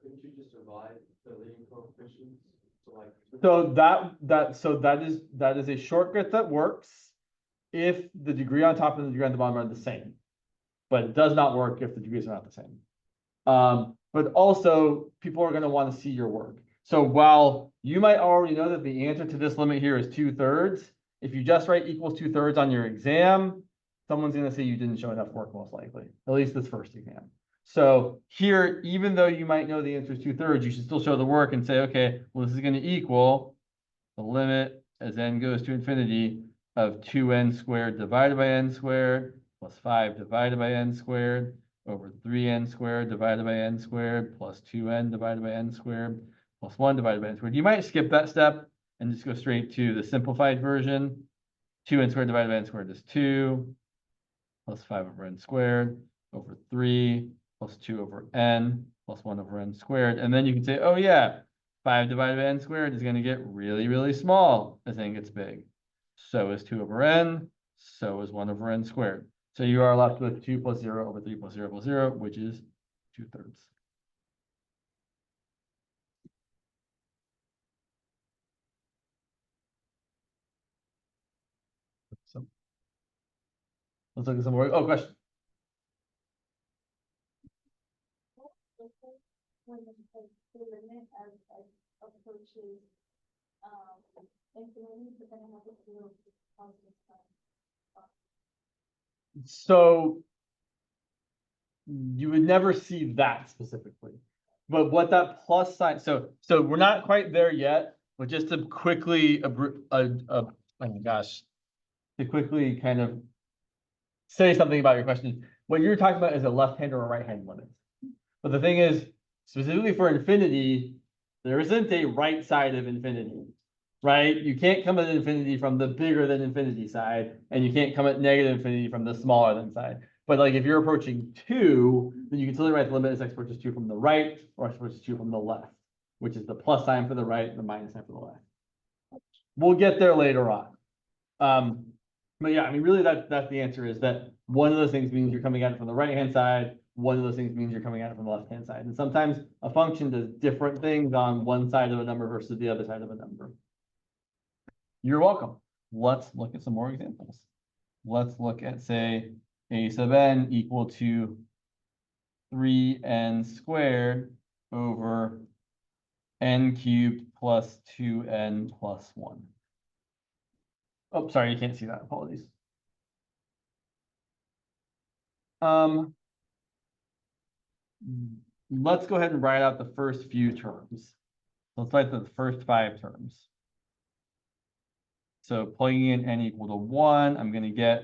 C: couldn't you just divide the leading coefficients? So like.
A: So that is a shortcut that works if the degree on top and the degree on the bottom are the same. But it does not work if the degrees are not the same. But also people are going to want to see your work. So while you might already know that the answer to this limit here is 2/3, if you just write equals 2/3 on your exam, someone's going to say you didn't show enough work, most likely, at least this first exam. So here, even though you might know the answer is 2/3, you should still show the work and say, okay, well, this is going to equal the limit as n goes to infinity of 2n squared divided by n squared plus 5 divided by n squared over 3n squared divided by n squared plus 2n divided by n squared plus 1 divided by n squared. You might skip that step and just go straight to the simplified version. 2n squared divided by n squared is 2 plus 5 over n squared over 3 plus 2 over n plus 1 over n squared. And then you can say, oh yeah, 5 divided by n squared is going to get really, really small as n gets big. So is 2 over n, so is 1 over n squared. So you are left with 2 plus 0 over 3 plus 0 plus 0, which is 2/3. So let's look at some more. Oh, question.
B: When the limit as approaches infinity, but then it has a zero positive sign.
A: So you would never see that specifically. But what that plus sign, so we're not quite there yet, but just to quickly, oh my gosh, to quickly kind of say something about your question. What you're talking about is a left-hand or a right-hand limit. But the thing is, specifically for infinity, there isn't a right side of infinity, right? You can't come at infinity from the bigger than infinity side, and you can't come at negative infinity from the smaller than side. But like if you're approaching 2, then you can totally write the limit as x approaches 2 from the right, or x approaches 2 from the left, which is the plus sign for the right and the minus sign for the left. We'll get there later on. But yeah, I mean, really that's the answer, is that one of those things means you're coming at it from the right-hand side. One of those things means you're coming at it from the left-hand side. And sometimes a function does different things on one side of a number versus the other side of a number. You're welcome. Let's look at some more examples. Let's look at, say, a sub n equal to 3n squared over n cubed plus 2n plus 1. Oh, sorry, you can't see that. Apologies. Let's go ahead and write out the first few terms. Let's write the first 5 terms. So plugging in n equal to 1, I'm going to get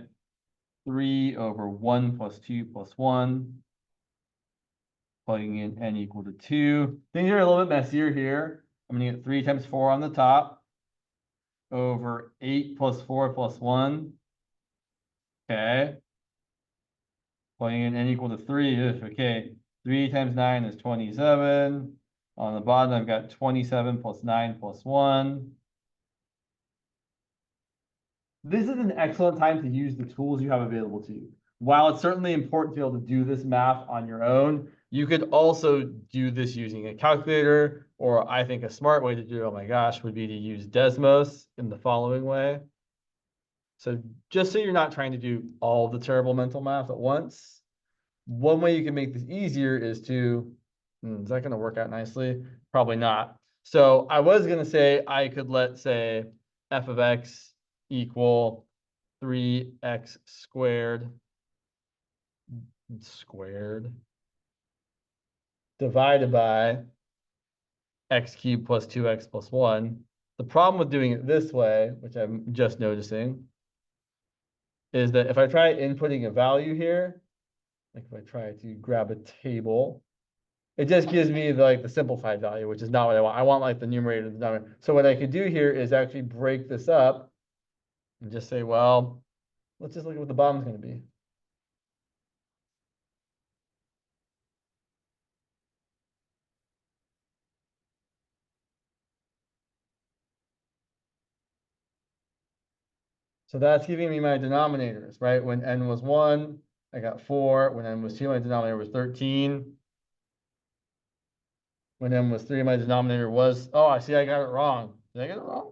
A: 3 over 1 plus 2 plus 1. Plugging in n equal to 2. Things are a little bit messier here. I'm going to get 3 times 4 on the top over 8 plus 4 plus 1. Okay. Plugging in n equal to 3. Okay. 3 times 9 is 27. On the bottom, I've got 27 plus 9 plus 1. This is an excellent time to use the tools you have available to you. While it's certainly important to be able to do this math on your own, you could also do this using a calculator, or I think a smart way to do it, oh my gosh, would be to use Desmos in the following way. So just so you're not trying to do all the terrible mental math at once, one way you can make this easier is to, is that going to work out nicely? Probably not. So I was going to say I could let's say f of x equal 3x squared divided by x cubed plus 2x plus 1. The problem with doing it this way, which I'm just noticing, is that if I try inputting a value here, like if I try to grab a table, it just gives me the simplified value, which is not what I want. I want like the numerator and the denominator. So what I could do here is actually break this up and just say, well, let's just look at what the bottom's going to be. So that's giving me my denominators, right? When n was 1, I got 4. When n was 2, my denominator was 13. When n was 3, my denominator was, oh, I see I got it wrong. Did I get it wrong?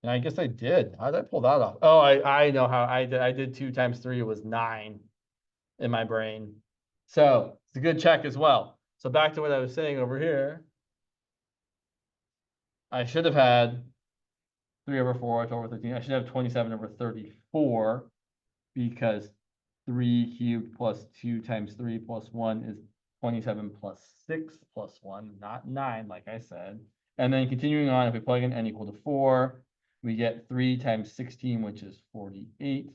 A: And I guess I did. How did I pull that off? Oh, I know how I did 2 times 3 was 9 in my brain. So it's a good check as well. So back to what I was saying over here. I should have had 3 over 4, 12 over 13. I should have 27 over 34 because 3 cubed plus 2 times 3 plus 1 is 27 plus 6 plus 1, not 9, like I said. And then continuing on, if we plug in n equal to 4, we get 3 times 16, which is 48,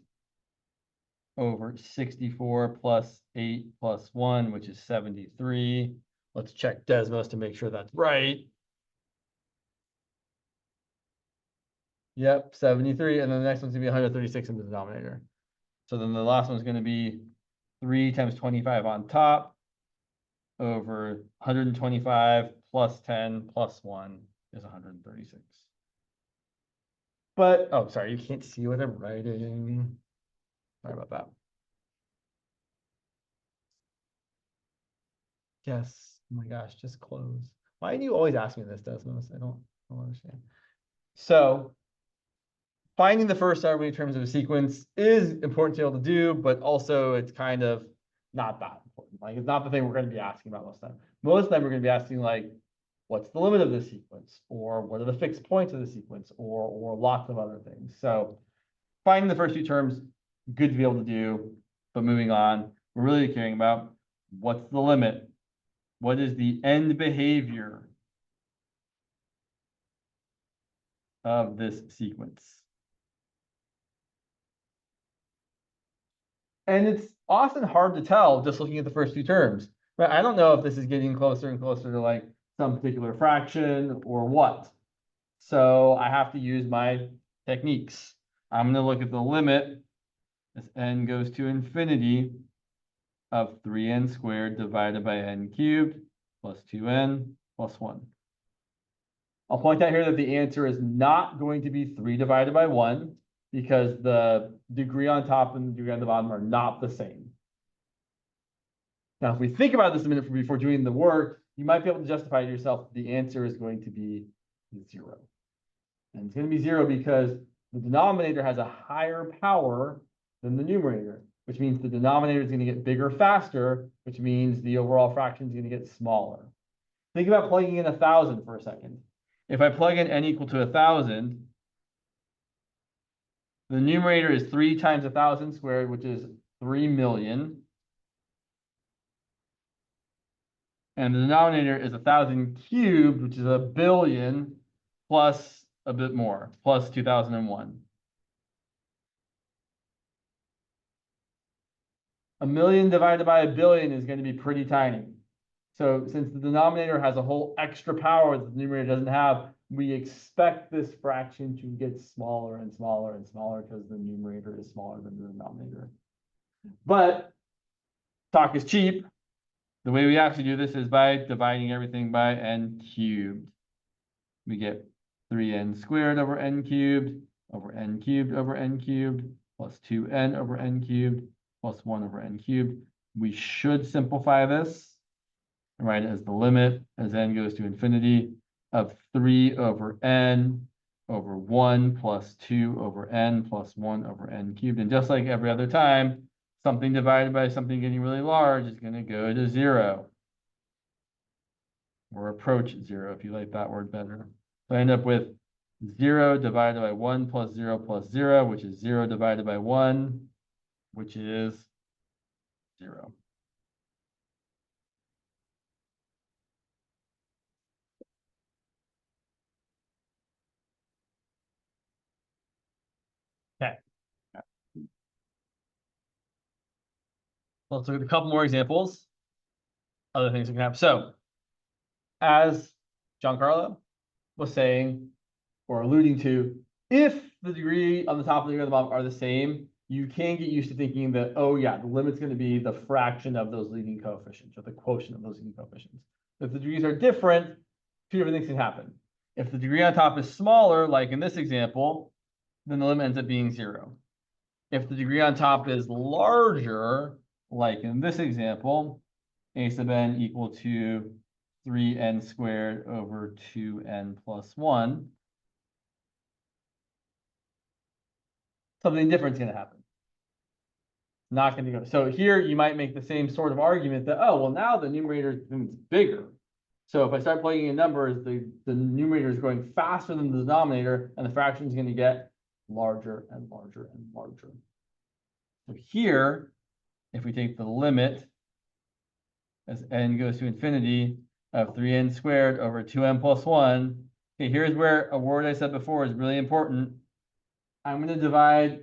A: over 64 plus 8 plus 1, which is 73. Let's check Desmos to make sure that's right. Yep, 73. And then the next one's going to be 136 in the denominator. So then the last one's going to be 3 times 25 on top over 125 plus 10 plus 1 is 136. But, oh, sorry, you can't see what I'm writing. Sorry about that. Yes. Oh my gosh, just close. Why do you always ask me this, Desmos? I don't understand. So finding the first arbitrary terms of a sequence is important to be able to do, but also it's kind of not that important. Like it's not the thing we're going to be asking about most of the time. Most of the time we're going to be asking like, what's the limit of the sequence? Or what are the fixed points of the sequence? Or lots of other things. So finding the first two terms, good to be able to do, but moving on, we're really caring about what's the limit? What is the end behavior of this sequence? And it's often hard to tell just looking at the first two terms. Right? I don't know if this is getting closer and closer to like some particular fraction or what. So I have to use my techniques. I'm going to look at the limit as n goes to infinity of 3n squared divided by n cubed plus 2n plus 1. I'll point out here that the answer is not going to be 3 divided by 1 because the degree on top and the degree on the bottom are not the same. Now, if we think about this a minute before doing the work, you might be able to justify to yourself the answer is going to be 0. And it's going to be 0 because the denominator has a higher power than the numerator, which means the denominator is going to get bigger faster, which means the overall fraction is going to get smaller. Think about plugging in 1,000 for a second. If I plug in n equal to 1,000, the numerator is 3 times 1,000 squared, which is 3 million. And the denominator is 1,000 cubed, which is 1 billion, plus a bit more, plus 2001. 1 million divided by 1 billion is going to be pretty tiny. So since the denominator has a whole extra power that the numerator doesn't have, we expect this fraction to get smaller and smaller and smaller because the numerator is smaller than the denominator. But talk is cheap. The way we actually do this is by dividing everything by n cubed. We get 3n squared over n cubed over n cubed over n cubed plus 2n over n cubed plus 1 over n cubed. We should simplify this, right, as the limit as n goes to infinity of 3 over n over 1 plus 2 over n plus 1 over n cubed. And just like every other time, something divided by something getting really large is going to go to 0. Or approach 0 if you like that word better. So I end up with 0 divided by 1 plus 0 plus 0, which is 0 divided by 1, which is 0. Okay. Let's look at a couple more examples. Other things that can happen. So, as Giancarlo was saying, or alluding to, if the degree on the top and the degree on the bottom are the same, you can get used to thinking that, oh yeah, the limit's going to be the fraction of those leading coefficients, or the quotient of those leading coefficients. If the degrees are different, two different things can happen. If the degree on top is smaller, like in this example, then the limit ends up being 0. If the degree on top is larger, like in this example, a sub n equal to 3n squared over 2n plus 1, something different is going to happen. Not going to go. So here you might make the same sort of argument that, oh, well, now the numerator is bigger. So if I start plugging in numbers, the numerator is growing faster than the denominator, and the fraction is going to get larger and larger and larger. So here, if we take the limit as n goes to infinity of 3n squared over 2n plus 1, okay, here's where a word I said before is really important. I'm going to divide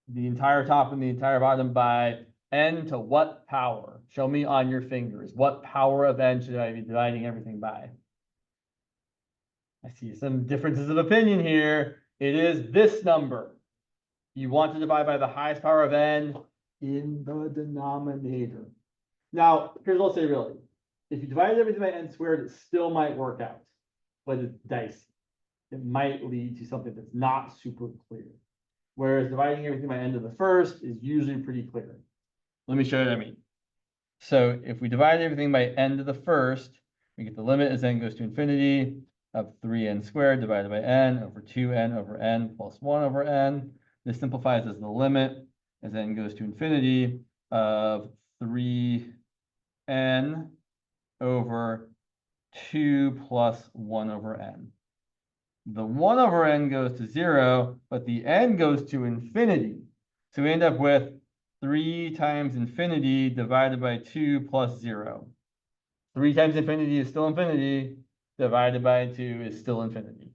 A: the entire top and the entire bottom by n to what power? Show me on your fingers. What power of n should I be dividing everything by? I see some differences of opinion here. It is this number. You want to divide by the highest power of n in the denominator. Now, here's what I'll say really. If you divide everything by n squared, it still might work out, but it's dicey. It might lead to something that's not super clear. Whereas dividing everything by n to the first is usually pretty clear. Let me show you what I mean. So if we divide everything by n to the first, we get the limit as n goes to infinity of 3n squared divided by n over 2n over n plus 1 over n. This simplifies as the limit as n goes to infinity of 3n over 2 plus 1 over n. The 1 over n goes to 0, but the n goes to infinity. So we end up with 3 times infinity divided by 2 plus 0. 3 times infinity is still infinity, divided by 2 is still infinity.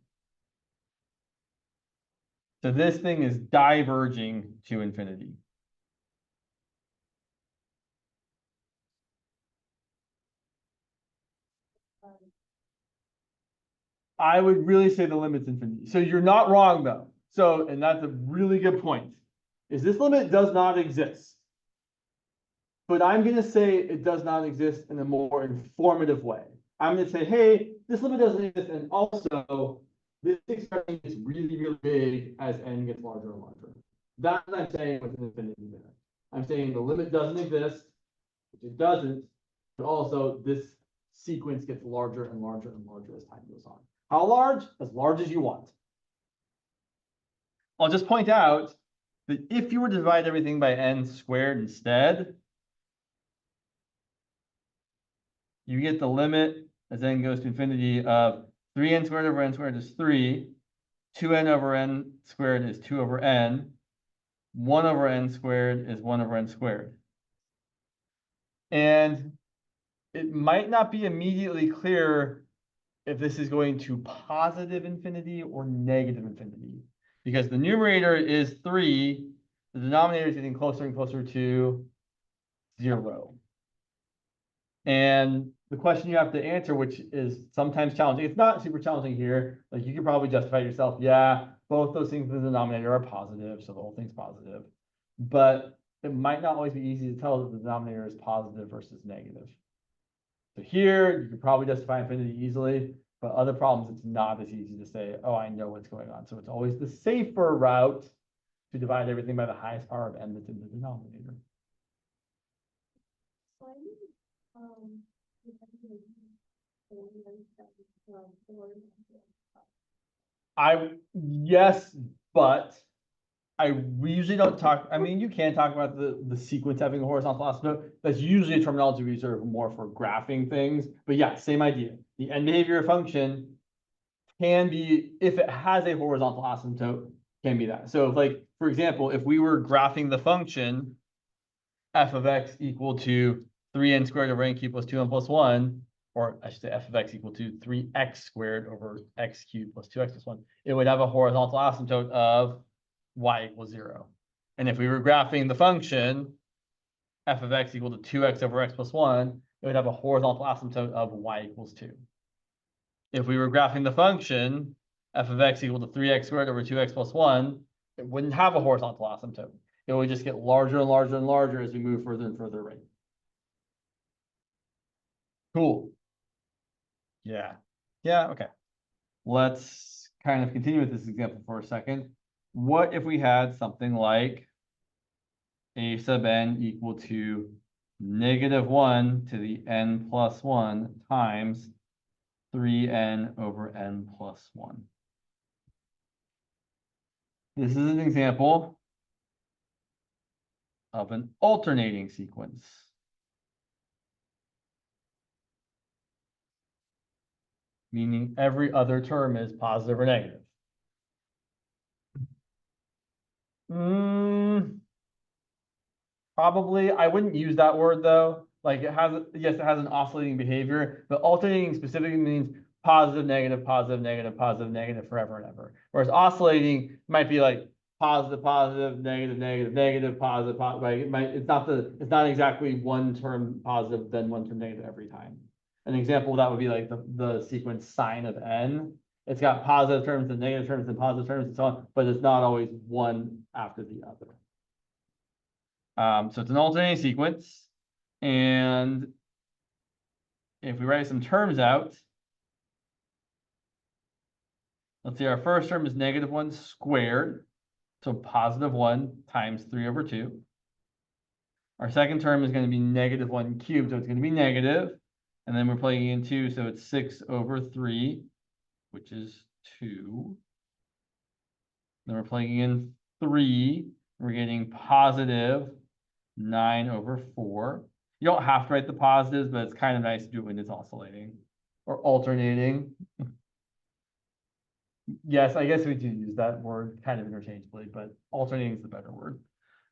A: So this thing is diverging to infinity. I would really say the limit's infinity. So you're not wrong though. So, and that's a really good point, is this limit does not exist. But I'm going to say it does not exist in a more informative way. I'm going to say, hey, this limit doesn't exist. And also, this expression is really, really big as n gets larger and larger. That's what I'm saying with an infinity there. I'm saying the limit doesn't exist, which it doesn't, but also this sequence gets larger and larger and larger as time goes on. How large? As large as you want. I'll just point out that if you were to divide everything by n squared instead, you get the limit as n goes to infinity of 3n squared over n squared is 3, 2n over n squared is 2 over n, 1 over n squared is 1 over n squared. And it might not be immediately clear if this is going to positive infinity or negative infinity, because the numerator is 3, the denominator is getting closer and closer to 0. And the question you have to answer, which is sometimes challenging, it's not super challenging here. Like you could probably justify yourself, yeah, both those things in the denominator are positive, so the whole thing's positive. But it might not always be easy to tell that the denominator is positive versus negative. So here, you could probably justify infinity easily, but other problems, it's not as easy to say, oh, I know what's going on. So it's always the safer route to divide everything by the highest power of n that's in the denominator.
B: So I think, you have to do four and seven, four and
A: Yes, but we usually don't talk, I mean, you can talk about the sequence having a horizontal asymptote. That's usually a terminology we reserve more for graphing things, but yeah, same idea. The end behavior function can be, if it has a horizontal asymptote, can be that. So if, like, for example, if we were graphing the function f of x equal to 3n squared over n cubed plus 2n plus 1, or I should say f of x equal to 3x squared over x cubed plus 2x plus 1, it would have a horizontal asymptote of y equals 0. And if we were graphing the function f of x equal to 2x over x plus 1, it would have a horizontal asymptote of y equals 2. If we were graphing the function f of x equal to 3x squared over 2x plus 1, it wouldn't have a horizontal asymptote. It would just get larger and larger and larger as we move further and further right. Cool. Yeah. Yeah, okay. Let's kind of continue with this example for a second. What if we had something like a sub n equal to -1 to the n plus 1 times 3n over n plus 1. This is an example of an alternating sequence. Meaning every other term is positive or negative. Probably, I wouldn't use that word though. Like yes, it has an oscillating behavior, but alternating specifically means positive, negative, positive, negative, positive, negative forever and ever. Whereas oscillating might be like positive, positive, negative, negative, negative, positive, positive. Right? It's not exactly one term positive, then one term negative every time. An example of that would be like the sequence sine of n. It's got positive terms and negative terms and positive terms and so on, but it's not always one after the other. So it's an alternating sequence. And if we write some terms out, let's see, our first term is -1 squared. So +1 times 3 over 2. Our second term is going to be -1 cubed, so it's going to be negative. And then we're plugging in 2, so it's 6 over 3, which is 2. Then we're plugging in 3. We're getting positive 9 over 4. You don't have to write the positives, but it's kind of nice to do it when it's oscillating or alternating. Yes, I guess we do use that word kind of interchangeably, but alternating is the better word.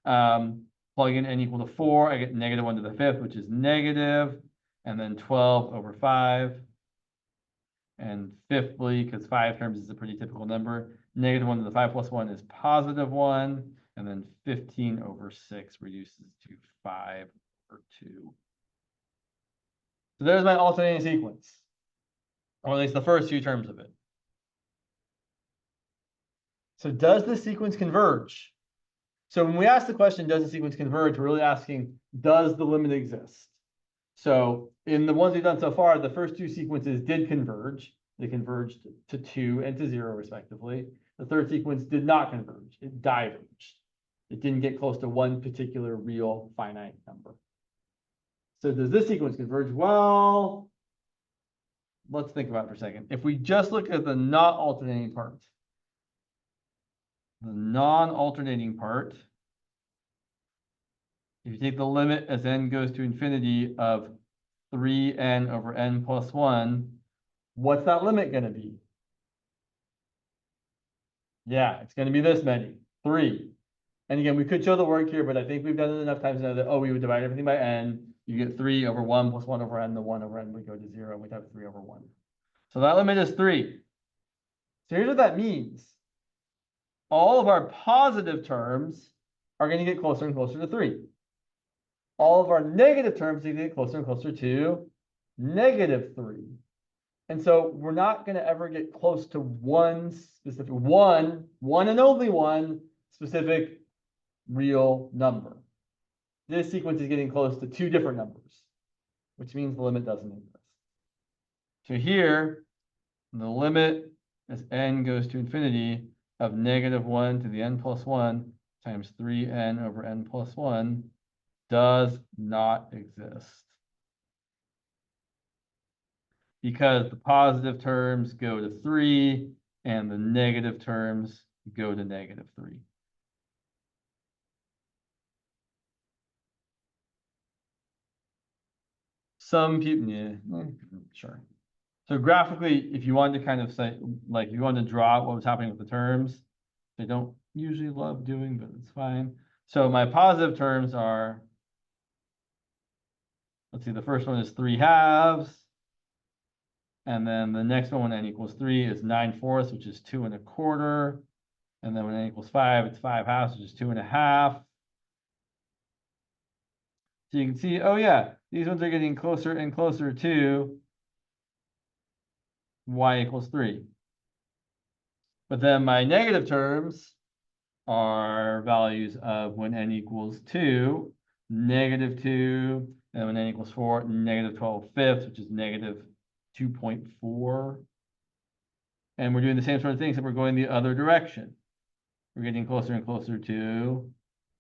A: Plug in n equal to 4, I get -1 to the 5th, which is negative, and then 12 over 5. And fifthly, because 5 terms is a pretty typical number, -1 to the 5 plus 1 is +1, and then 15 over 6 reduces to 5 over 2. So there's my alternating sequence, or at least the first two terms of it. So does the sequence converge? So when we ask the question, does the sequence converge, we're really asking, does the limit exist? So in the ones we've done so far, the first two sequences did converge. They converged to 2 and to 0 respectively. The third sequence did not converge. It diverged. It didn't get close to one particular real finite number. So does this sequence converge? Well, let's think about it for a second. If we just look at the not alternating part, the non-alternating part, if you take the limit as n goes to infinity of 3n over n plus 1, what's that limit going to be? Yeah, it's going to be this many, 3. And again, we could show the work here, but I think we've done it enough times now that, oh, we would divide everything by n. You get 3 over 1 plus 1 over n. The 1 over n would go to 0, and we'd have 3 over 1. So that limit is 3. So here's what that means. All of our positive terms are going to get closer and closer to 3. All of our negative terms are going to get closer and closer to -3. And so we're not going to ever get close to one specific, one and only one specific real number. this sequence is getting close to two different numbers, which means the limit doesn't exist. So here, the limit as n goes to infinity of -1 to the n plus 1 times 3n over n plus 1 does not exist. Because the positive terms go to 3 and the negative terms go to -3. Some people, yeah, sure. So graphically, if you wanted to kind of say, like, if you wanted to draw out what was happening with the terms, they don't usually love doing, but it's fine. So my positive terms are, let's see, the first one is 3/2. And then the next one, when n equals 3, is 9/4, which is 2 1/4. And then when n equals 5, it's 5/2, which is 2 1/2. So you can see, oh yeah, these ones are getting closer and closer to y equals 3. But then my negative terms are values of when n equals 2, -2, and when n equals 4, -12/5, which is -2.4. And we're doing the same sort of thing, except we're going the other direction. We're getting closer and closer to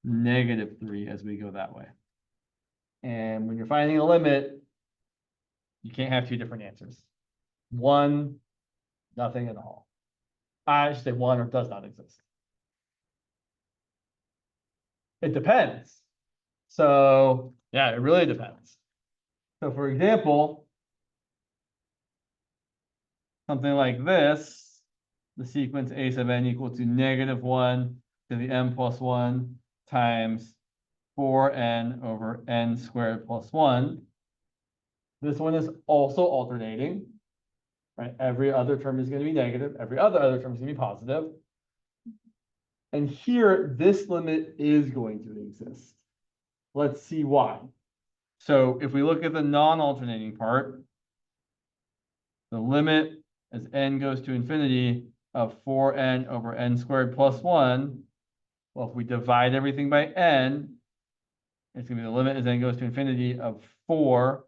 A: -3 as we go that way. And when you're finding a limit, you can't have two different answers. One, nothing at all. I should say one, or does not exist. It depends. So yeah, it really depends. So for example, something like this, the sequence a sub n equal to -1 to the n plus 1 times 4n over n squared plus 1. This one is also alternating, right? Every other term is going to be negative. Every other term is going to be positive. And here, this limit is going to exist. Let's see why. So if we look at the non-alternating part, the limit as n goes to infinity of 4n over n squared plus 1, well, if we divide everything by n, it's going to be the limit as n goes to infinity of 4.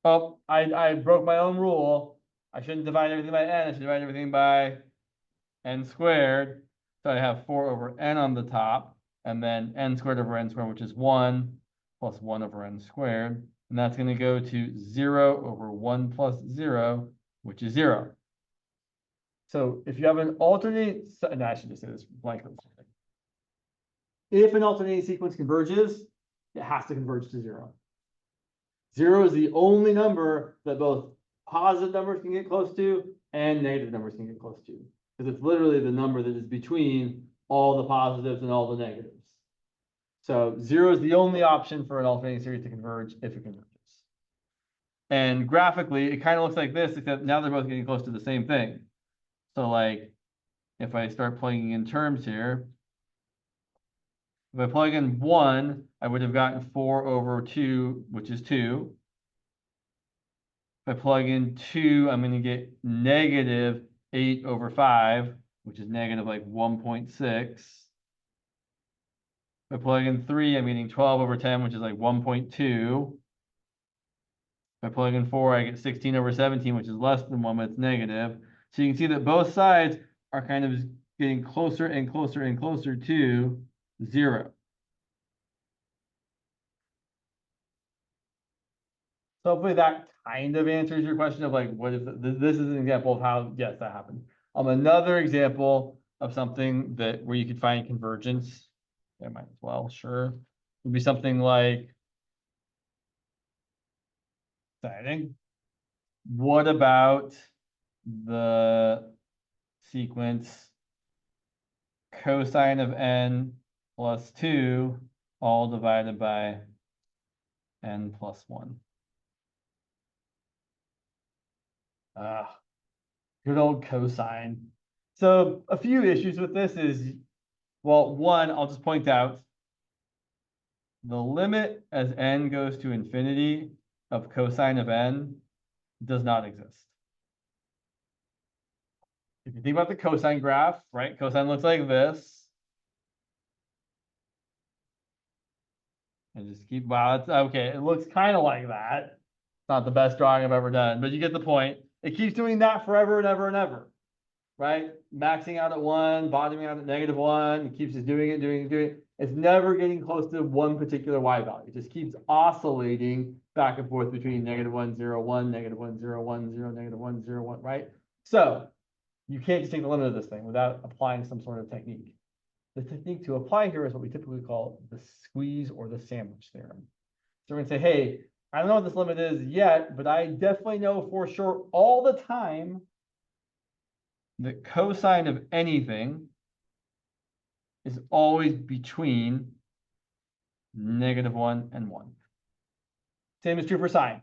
A: Oh, I broke my own rule. I shouldn't divide everything by n. I should divide everything by n squared. So I have 4 over n on the top, and then n squared over n squared, which is 1, plus 1 over n squared. And that's going to go to 0 over 1 plus 0, which is 0. So if you have an alternating, no, I should just say this blankly. If an alternating sequence converges, it has to converge to 0. 0 is the only number that both positive numbers can get close to and negative numbers can get close to. Because it's literally the number that is between all the positives and all the negatives. So 0 is the only option for an alternating series to converge if it converges. And graphically, it kind of looks like this, except now they're both getting close to the same thing. So like, if I start plugging in terms here, if I plug in 1, I would have gotten 4 over 2, which is 2. If I plug in 2, I'm going to get negative 8 over 5, which is negative like 1.6. If I plug in 3, I'm getting 12 over 10, which is like 1.2. If I plug in 4, I get 16 over 17, which is less than 1, but it's negative. So you can see that both sides are kind of getting closer and closer and closer to 0. So hopefully that kind of answers your question of like, what if this is an example of how, yes, that happened. Another example of something that where you could find convergence, I might as well, sure, would be something like, exciting. What about the sequence cosine of n plus 2 all divided by n plus 1? Good old cosine. So a few issues with this is, well, one, I'll just point out the limit as n goes to infinity of cosine of n does not exist. If you think about the cosine graph, right? Cosine looks like this. And just keep, wow, it's okay. It looks kind of like that. It's not the best drawing I've ever done, but you get the point. It keeps doing that forever and ever and ever. Right? Maxing out at 1, bottoming out at -1. It keeps just doing it. It's never getting close to one particular y value. It just keeps oscillating back and forth between -1, 0, 1, -1, 0, 1, 0, -1, 0, 1, right? So you can't just take the limit of this thing without applying some sort of technique. The technique to apply here is what we typically call the squeeze or the sandwich theorem. So we're gonna say, hey, I don't know what this limit is yet, but I definitely know for sure all the time the cosine of anything is always between -1 and 1. Same is true for sine.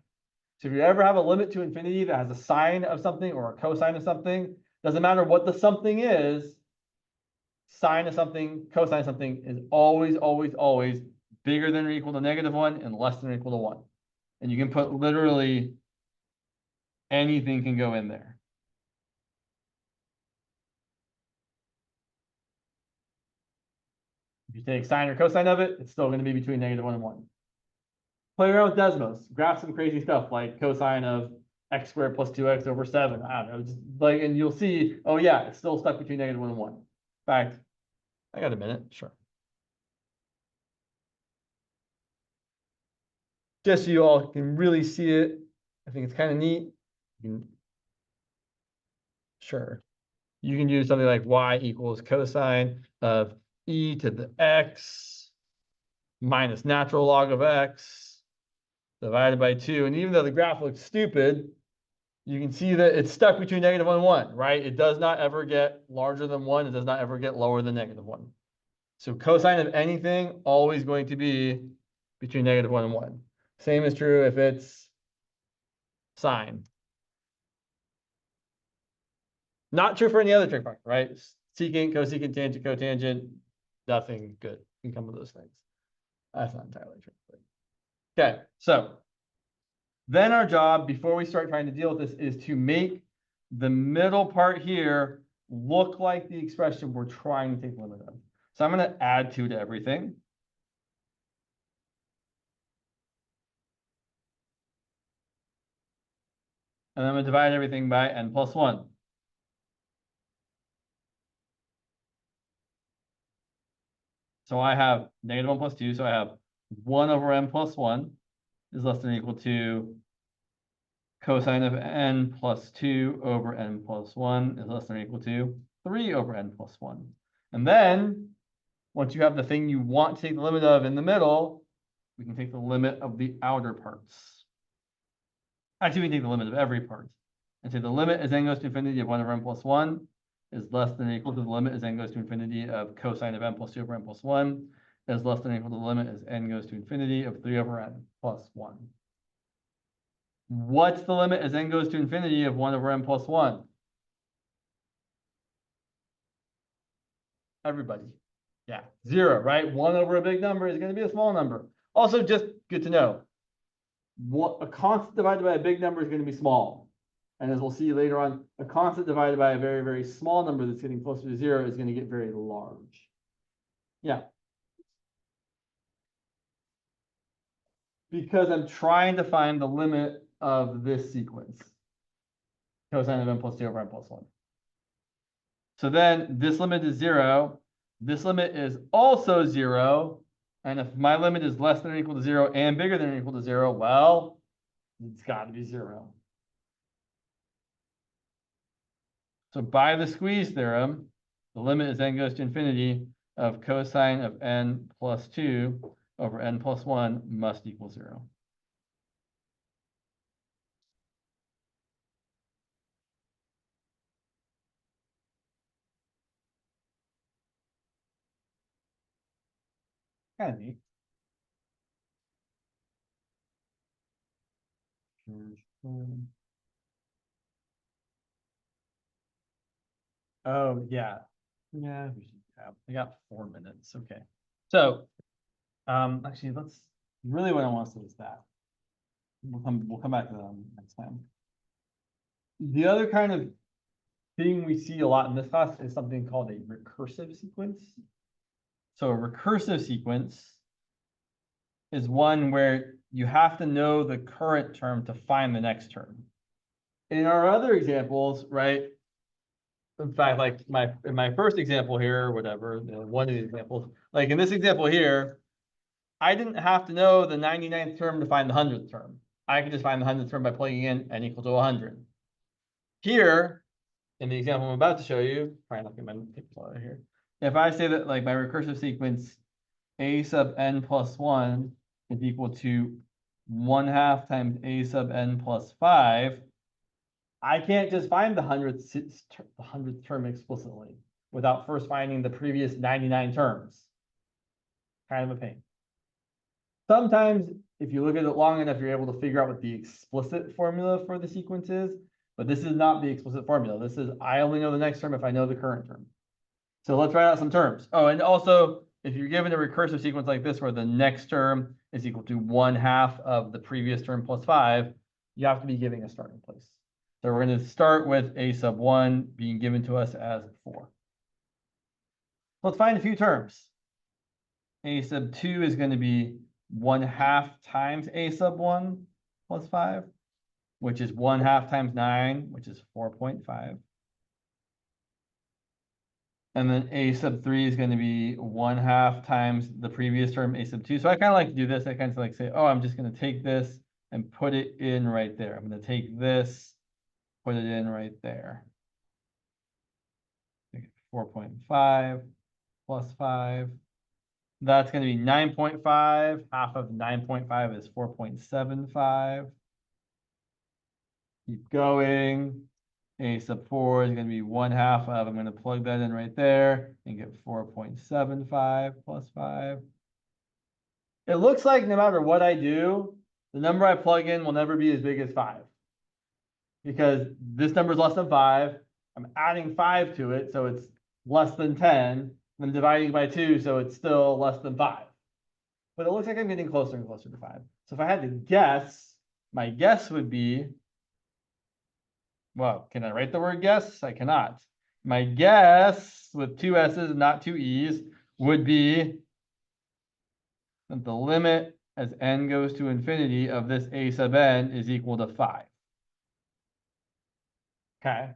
A: So if you ever have a limit to infinity that has a sine of something or a cosine of something, doesn't matter what the something is, sine of something, cosine of something is always, always, always bigger than or equal to -1 and less than or equal to 1. And you can put literally anything can go in there. If you take sine or cosine of it, it's still going to be between -1 and 1. Play around with Desmos. Graph some crazy stuff like cosine of x squared plus 2x over 7. I don't know, just like, and you'll see, oh yeah, it's still stuck between -1 and 1. In fact, I got a minute, sure. Just so you all can really see it, I think it's kind of neat. Sure. You can use something like y equals cosine of e to the x minus natural log of x divided by 2. And even though the graph looks stupid, you can see that it's stuck between -1 and 1, right? It does not ever get larger than 1. It does not ever get lower than -1. So cosine of anything always going to be between -1 and 1. Same is true if it's sine. Not true for any other trig function, right? Secant, cosecant, tangent, cotangent, nothing good can come of those things. That's not entirely true. Okay, so then our job before we start trying to deal with this is to make the middle part here look like the expression we're trying to take the limit of. So I'm going to add 2 to everything. And I'm going to divide everything by n plus 1. So I have -1 plus 2. So I have 1 over n plus 1 is less than or equal to cosine of n plus 2 over n plus 1 is less than or equal to 3 over n plus 1. And then once you have the thing you want to take the limit of in the middle, we can take the limit of the outer parts. Actually, we can take the limit of every part. And say the limit as n goes to infinity of 1 over n plus 1 is less than or equal to the limit as n goes to infinity of cosine of n plus 2 over n plus 1 is less than or equal to the limit as n goes to infinity of 3 over n plus 1. What's the limit as n goes to infinity of 1 over n plus 1? Everybody. Yeah, 0, right? 1 over a big number is going to be a small number. Also, just good to know, a constant divided by a big number is going to be small. And as we'll see later on, a constant divided by a very, very small number that's getting closer to 0 is going to get very large. Yeah. Because I'm trying to find the limit of this sequence. Cosine of n plus 2 over n plus 1. So then this limit is 0. This limit is also 0. And if my limit is less than or equal to 0 and bigger than or equal to 0, well, it's got to be 0. So by the squeeze theorem, the limit as n goes to infinity of cosine of n plus 2 over n plus 1 must equal 0. Kind of neat. Oh, yeah. Yeah, we should have. I got 4 minutes. Okay. So, actually, let's really what I want to say is that we'll come back to that next time. The other kind of thing we see a lot in this class is something called a recursive sequence. So a recursive sequence is one where you have to know the current term to find the next term. In our other examples, right? In fact, like in my first example here, or whatever, one of the examples, like in this example here, I didn't have to know the 99th term to find the 100th term. I could just find the 100th term by plugging in n equal to 100. Here, in the example I'm about to show you, probably not gonna take this out of here. If I say that like my recursive sequence a sub n plus 1 is equal to 1/2 times a sub n plus 5, I can't just find the 100th term explicitly without first finding the previous 99 terms. Kind of a pain. Sometimes, if you look at it long enough, you're able to figure out what the explicit formula for the sequence is, but this is not the explicit formula. This is, I only know the next term if I know the current term. So let's write out some terms. Oh, and also, if you're given a recursive sequence like this, where the next term is equal to 1/2 of the previous term plus 5, you have to be giving a starting place. So we're going to start with a sub 1 being given to us as 4. Let's find a few terms. A sub 2 is going to be 1/2 times a sub 1 plus 5, which is 1/2 times 9, which is 4.5. And then a sub 3 is going to be 1/2 times the previous term, a sub 2. So I kind of like to do this. I kind of like say, oh, I'm just going to take this and put it in right there. I'm going to take this, put it in right there. 4.5 plus 5. That's going to be 9.5. Half of 9.5 is 4.75. Keep going. A sub 4 is going to be 1/2 of, I'm going to plug that in right there and get 4.75 plus 5. It looks like no matter what I do, the number I plug in will never be as big as 5. Because this number is less than 5. I'm adding 5 to it, so it's less than 10. I'm dividing by 2, so it's still less than 5. But it looks like I'm getting closer and closer to 5. So if I had to guess, my guess would be, well, can I write the word guess? I cannot. My guess with 2 S's and not 2 E's would be that the limit as n goes to infinity of this a sub n is equal to 5. Okay.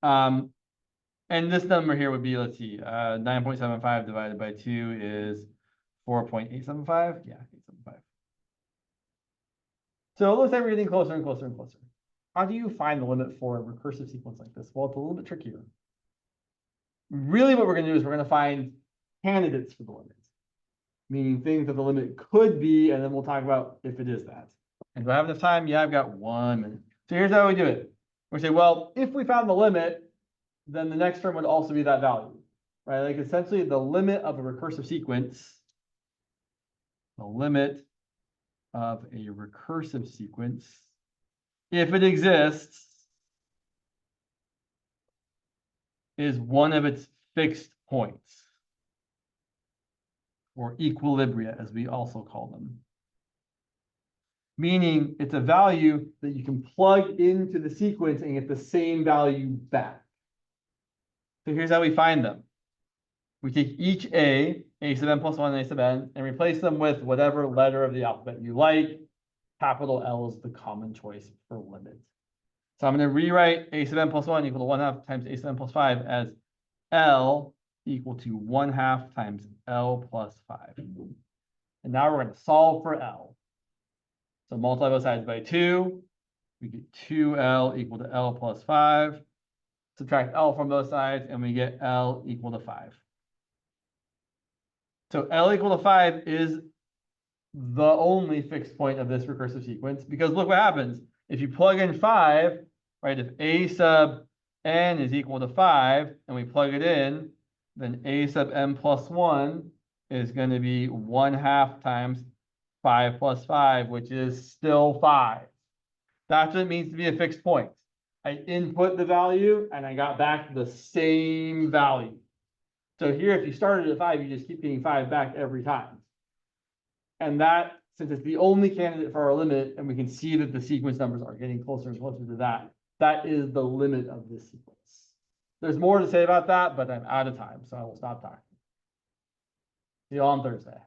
A: And this number here would be, let's see, 9.75 divided by 2 is 4.875. Yeah, 875. So it looks like we're getting closer and closer and closer. How do you find the limit for a recursive sequence like this? Well, it's a little bit trickier. Really, what we're going to do is we're going to find candidates for the limit, meaning things that the limit could be, and then we'll talk about if it is that. And do I have enough time? Yeah, I've got 1 minute. So here's how we do it. We say, well, if we found the limit, then the next term would also be that value, right? Like essentially the limit of a recursive sequence, the limit of a recursive sequence, if it exists, is one of its fixed points, or equilibria, as we also call them. Meaning it's a value that you can plug into the sequence and get the same value back. So here's how we find them. We take each a sub n plus 1, and a sub n, and replace them with whatever letter of the alphabet you like. Capital L is the common choice for limit. So I'm going to rewrite a sub n plus 1 equal to 1/2 times a sub n plus 5 as L equal to 1/2 times L plus 5. And now we're going to solve for L. So multiply both sides by 2. We get 2L equal to L plus 5. Subtract L from both sides, and we get L equal to 5. So L equal to 5 is the only fixed point of this recursive sequence, because look what happens. If you plug in 5, right, if a sub n is equal to 5, and we plug it in, then a sub n plus 1 is going to be 1/2 times 5 plus 5, which is still 5. That's what it means to be a fixed point. I input the value, and I got back the same value. So here, if you started at 5, you just keep getting 5 back every time. And that, since it's the only candidate for our limit, and we can see that the sequence numbers are getting closer and closer to that, that is the limit of this sequence. There's more to say about that, but I'm out of time, so I will stop talking. See you all on Thursday.